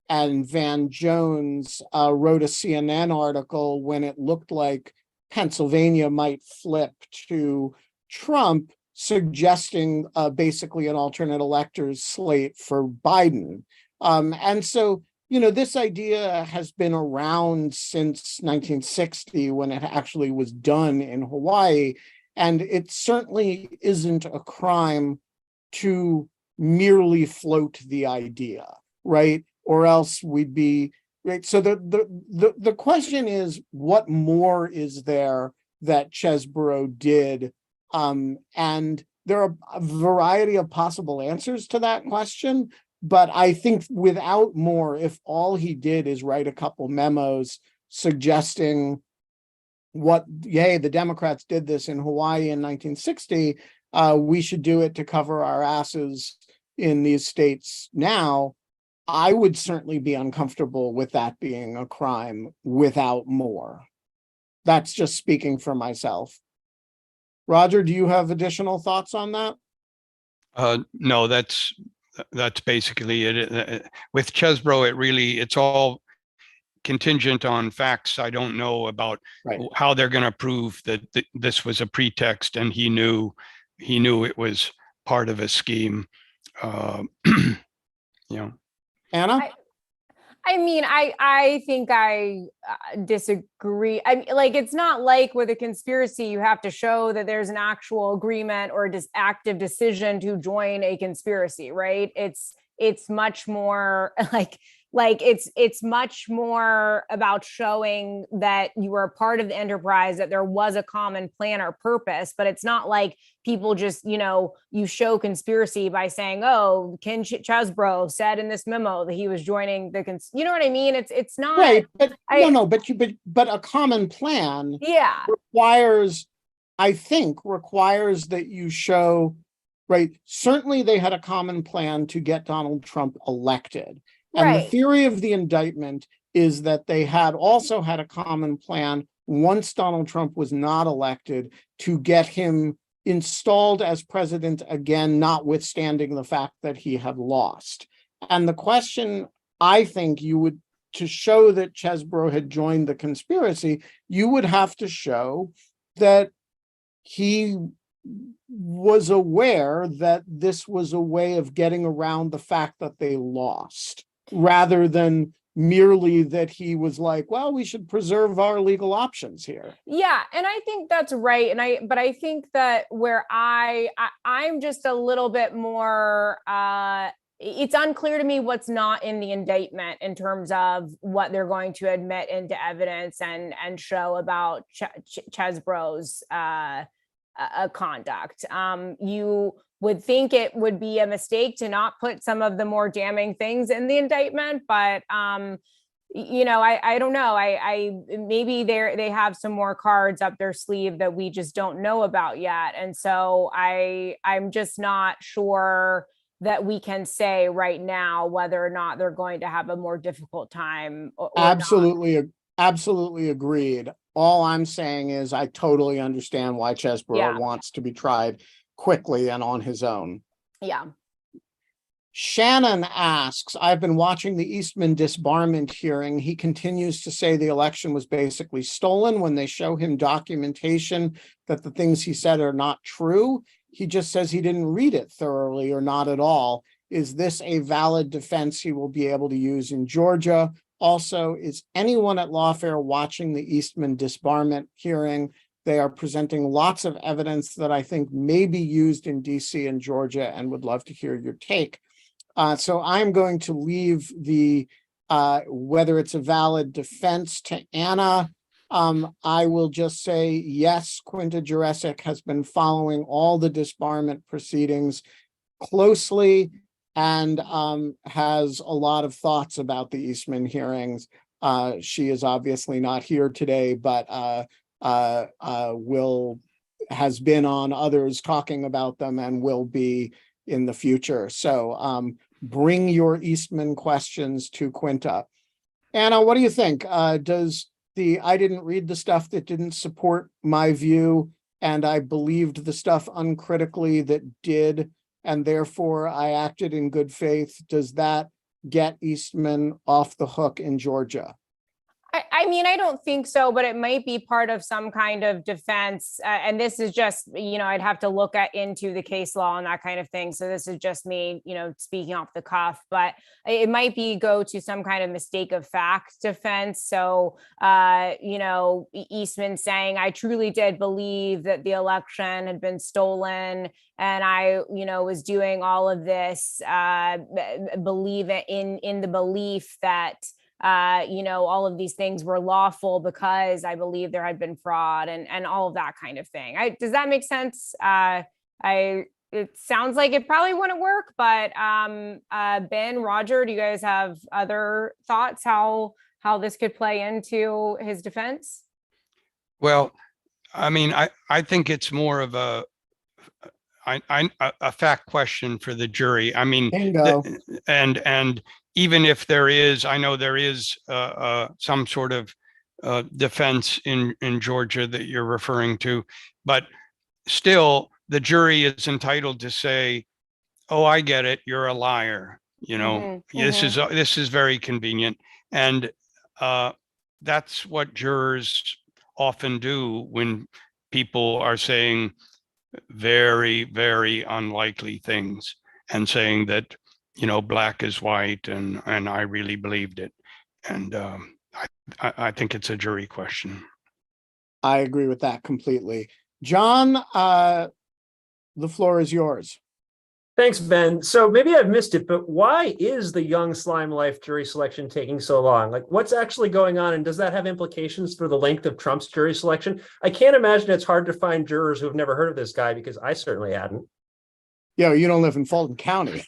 and Van Jones wrote a CNN article when it looked like Pennsylvania might flip to Trump, suggesting basically an alternate electors slate for Biden. And so, this idea has been around since 1960 when it actually was done in Hawaii. And it certainly isn't a crime to merely float the idea, right? Or else we'd be, right? So the question is, what more is there that Chesborough did? And there are a variety of possible answers to that question. But I think without more, if all he did is write a couple memos suggesting the Democrats did this in Hawaii in 1960, we should do it to cover our asses in these states now, I would certainly be uncomfortable with that being a crime without more. That's just speaking for myself. Roger, do you have additional thoughts on that? No, that's basically it. With Chesborough, it's all contingent on facts. I don't know about how they're going to prove that this was a pretext, and he knew it was part of a scheme. Anna? I think I disagree. It's not like with a conspiracy, you have to show that there's an actual agreement or active decision to join a conspiracy, right? It's much more it's much more about showing that you were a part of the enterprise, that there was a common plan or purpose. But it's not like people just, you show conspiracy by saying, oh, Ken Chesborough said in this memo that he was joining you know what I mean? It's not right, but but a common plan requires that you show, right? Certainly they had a common plan to get Donald Trump elected. And the theory of the indictment is that they had also had a common plan once Donald Trump was not elected to get him installed as president again, notwithstanding the fact that he had lost. And the question, I think, to show that Chesborough had joined the conspiracy, you would have to show that he was aware that this was a way of getting around the fact that they lost, rather than merely that he was like, well, we should preserve our legal options here. Yeah, and I think that's right. But I think that where I'm just a little bit more, it's unclear to me what's not in the indictment in terms of what they're going to admit into evidence and show about Chesborough's conduct. You would think it would be a mistake to not put some of the more damning things in the indictment, but I don't know. Maybe they have some more cards up their sleeve that we just don't know about yet. And so I'm just not sure that we can say right now whether or not they're going to have a more difficult time. Absolutely agreed. All I'm saying is I totally understand why Chesborough wants to be tried quickly and on his own. Yeah. Shannon asks, I've been watching the Eastman disbarment hearing. He continues to say the election was basically stolen. When they show him documentation that the things he said are not true, he just says he didn't read it thoroughly or not at all. Is this a valid defense he will be able to use in Georgia? Also, is anyone at Lawfare watching the Eastman disbarment hearing? They are presenting lots of evidence that I think may be used in DC and Georgia, and would love to hear your take. So I'm going to leave the whether it's a valid defense to Anna. I will just say, yes, Quinta Jurecic has been following all the disbarment proceedings closely and has a lot of thoughts about the Eastman hearings. She is obviously not here today, but has been on others talking about them and will be in the future. So bring your Eastman questions to Quinta. Anna, what do you think? Does I didn't read the stuff that didn't support my view, and I believed the stuff uncritically that did, and therefore I acted in good faith. Does that get Eastman off the hook in Georgia? I mean, I don't think so, but it might be part of some kind of defense. And this is just, I'd have to look into the case law and that kind of thing. So this is just me, speaking off the cuff, but it might go to some kind of mistake of fact defense. So, Eastman saying, I truly did believe that the election had been stolen. And I, was doing all of this, believe in the belief that, all of these things were lawful because I believe there had been fraud and all of that kind of thing. Does that make sense? It sounds like it probably wouldn't work, but Ben, Roger, do you guys have other thoughts how this could play into his defense? Well, I mean, I think it's more of a fact question for the jury. I mean, and even if there is, I know there is some sort of defense in Georgia that you're referring to, but still the jury is entitled to say, oh, I get it, you're a liar. This is very convenient. And that's what jurors often do when people are saying very, very unlikely things and saying that, black is white, and I really believed it. And I think it's a jury question. I agree with that completely. John, the floor is yours. Thanks, Ben. So maybe I've missed it, but why is the Young Slime Life jury selection taking so long? Like, what's actually going on? And does that have implications for the length of Trump's jury selection? I can't imagine it's hard to find jurors who have never heard of this guy, because I certainly hadn't. Yeah, you don't live in Fulton County.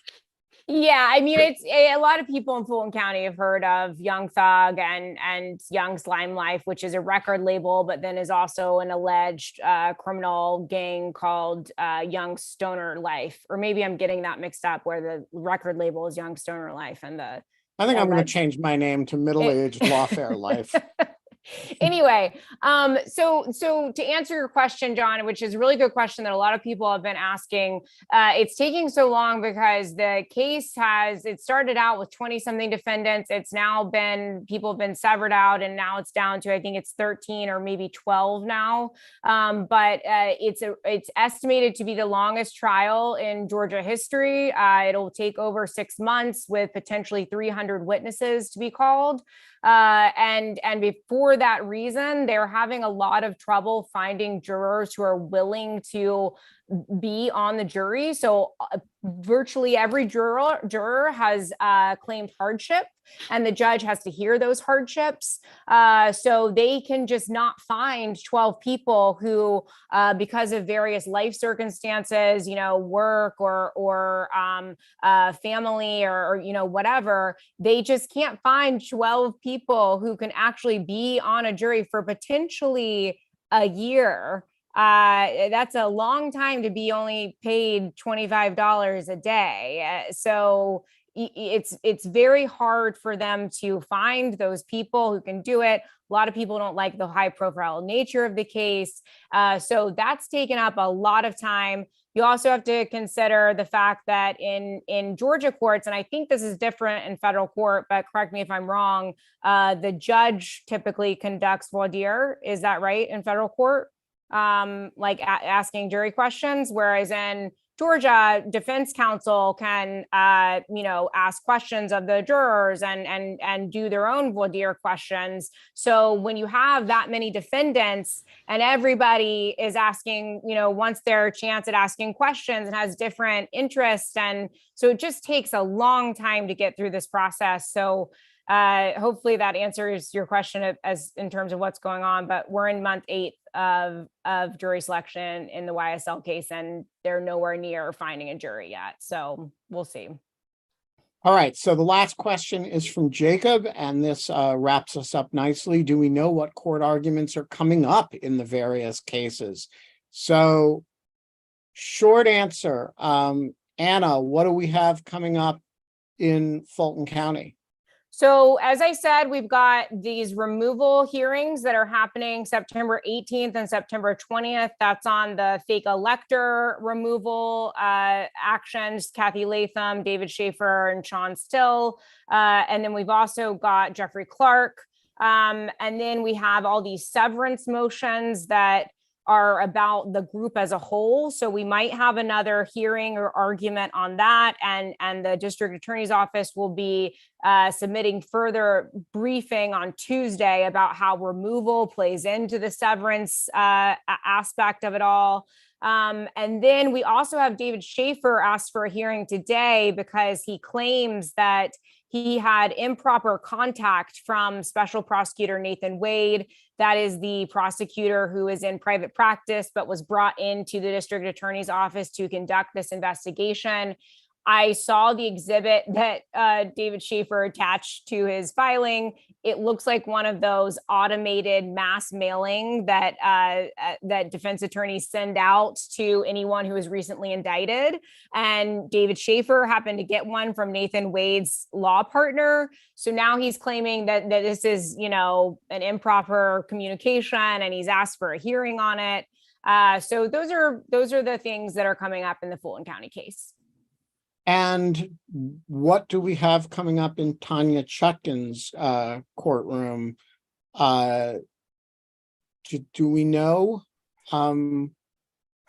Yeah, I mean, it's a lot of people in Fulton County have heard of Young Thug and Young Slime Life, which is a record label, but then is also an alleged criminal gang called Young Stoner Life. Or maybe I'm getting that mixed up, where the record label is Young Stoner Life and the. I think I'm going to change my name to Middle-Aged Lawfare Life. Anyway, so to answer your question, John, which is a really good question that a lot of people have been asking, it's taking so long because the case it started out with 20 something defendants. It's now people have been severed out, and now it's down to, I think it's 13 or maybe 12 now. But it's estimated to be the longest trial in Georgia history. It'll take over 6 months with potentially 300 witnesses to be called. And for that reason, they're having a lot of trouble finding jurors who are willing to be on the jury. So virtually every juror has claimed hardship, and the judge has to hear those hardships. So they can just not find 12 people who, because of various life circumstances, work or family or whatever, they just can't find 12 people who can actually be on a jury for potentially a year. That's a long time to be only paid $25 a day. So it's very hard for them to find those people who can do it. A lot of people don't like the high profile nature of the case. So that's taken up a lot of time. You also have to consider the fact that in Georgia courts, and I think this is different in federal court, but correct me if I'm wrong, the judge typically conducts voir dire. Is that right in federal court? Asking jury questions, whereas in Georgia, defense counsel can, ask questions of the jurors and do their own voir dire questions. So when you have that many defendants and everybody is asking, wants their chance at asking questions and has different interests, and so it just takes a long time to get through this process. So hopefully that answers your question as in terms of what's going on, but we're in month 8 of jury selection in the YSL case, and they're nowhere near finding a jury yet. So we'll see. All right. So the last question is from Jacob, and this wraps us up nicely. Do we know what court arguments are coming up in the various cases? So short answer, Anna, what do we have coming up in Fulton County? So as I said, we've got these removal hearings that are happening September 18th and September 20th. That's on the fake elector removal actions, Kathy Latham, David Schaefer, and Sean Still. And then we've also got Jeffrey Clark. And then we have all these severance motions that are about the group as a whole. So we might have another hearing or argument on that. And the district attorney's office will be submitting further briefing on Tuesday about how removal plays into the severance aspect of it all. And then we also have David Schaefer asked for a hearing today because he claims that he had improper contact from Special Prosecutor Nathan Wade. That is the prosecutor who is in private practice, but was brought into the district attorney's office to conduct this investigation. I saw the exhibit that David Schaefer attached to his filing. It looks like one of those automated mass mailing that that defense attorneys send out to anyone who is recently indicted. And David Schaefer happened to get one from Nathan Wade's law partner. So now he's claiming that this is, you know, an improper communication, and he's asked for a hearing on it. So those are the things that are coming up in the Fulton County case. And what do we have coming up in Tanya Chutkin's courtroom? Do we know? I'm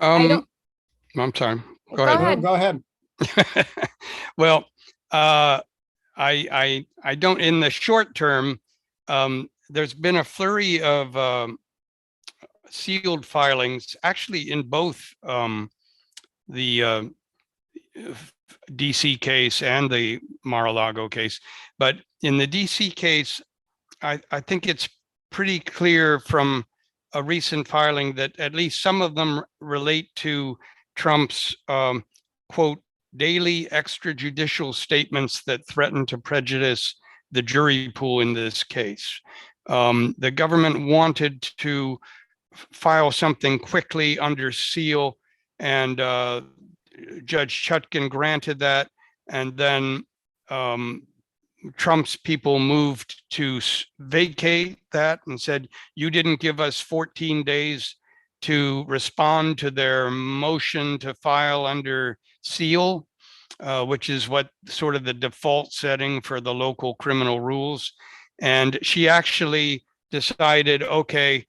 sorry. Go ahead. Go ahead. Well, I don't, in the short term, there's been a flurry of sealed filings, actually in both the DC case and the Mar-a-Lago case. But in the DC case, I think it's pretty clear from a recent filing that at least some of them relate to Trump's quote, daily extrajudicial statements that threaten to prejudice the jury pool in this case. The government wanted to file something quickly under seal, and Judge Chutkin granted that, and then Trump's people moved to vacate that and said, you didn't give us 14 days to respond to their motion to file under seal, which is what sort of the default setting for the local criminal rules. And she actually decided, okay,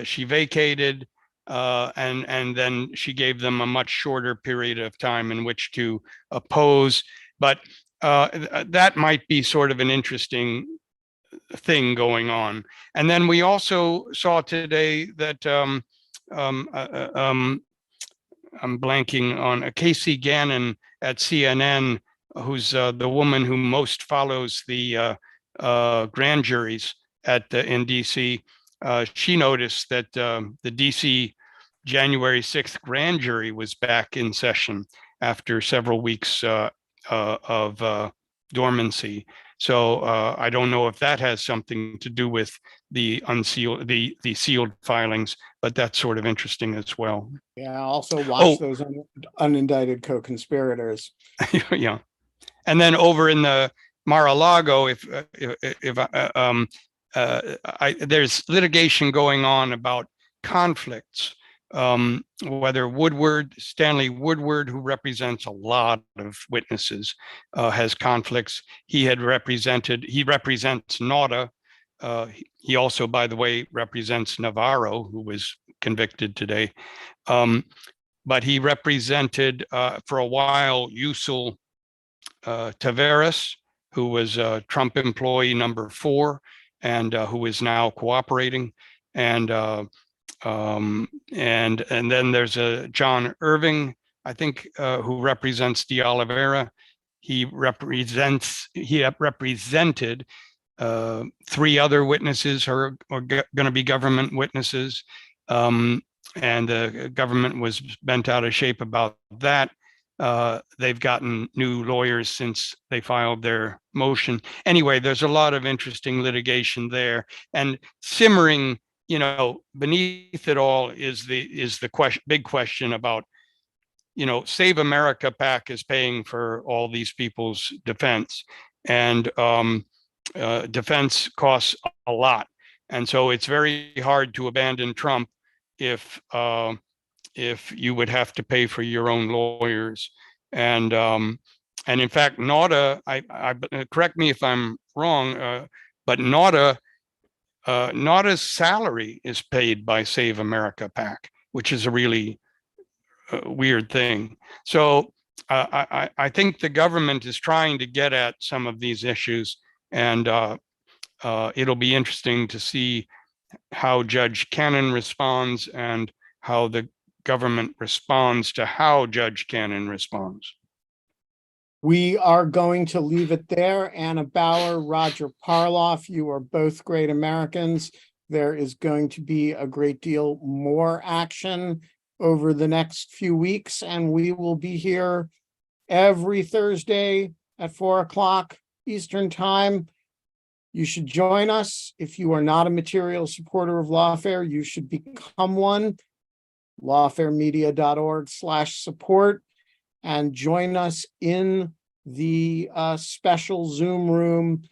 she vacated, and then she gave them a much shorter period of time in which to oppose. But that might be sort of an interesting thing going on. And then we also saw today that I'm blanking on Casey Gannon at CNN, who's the woman who most follows the grand juries in DC. She noticed that the DC January 6th grand jury was back in session after several weeks of dormancy. So I don't know if that has something to do with the unsealed, the sealed filings, but that's sort of interesting as well. Yeah, also watch those unindicted co-conspirators. Yeah, and then over in the Mar-a-Lago, there's litigation going on about conflicts. Whether Stanley Woodward, who represents a lot of witnesses, has conflicts. He represents Nauta. He also, by the way, represents Navarro, who was convicted today. But he represented for a while Yusel Taveras, who was Trump employee number 4, and who is now cooperating. And then there's a John Irving, I think, who represents De Oliveira. He represented 3 other witnesses who are going to be government witnesses. And the government was bent out of shape about that. They've gotten new lawyers since they filed their motion. Anyway, there's a lot of interesting litigation there, and simmering, you know, beneath it all is the big question about, you know, Save America PAC is paying for all these people's defense, and defense costs a lot. And so it's very hard to abandon Trump if you would have to pay for your own lawyers. And in fact, NAUTA, correct me if I'm wrong, but NAUTA's salary is paid by Save America PAC, which is a really weird thing. So I think the government is trying to get at some of these issues, and it'll be interesting to see how Judge Cannon responds and how the government responds to how Judge Cannon responds. We are going to leave it there. Anna Bower, Roger Parloff, you are both great Americans. There is going to be a great deal more action over the next few weeks, and we will be here every Thursday at 4 o'clock Eastern Time. You should join us. If you are not a material supporter of Lawfare, you should become one. lawfaremedia.org/support, and join us in the special Zoom room.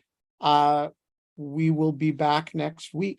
We will be back next week.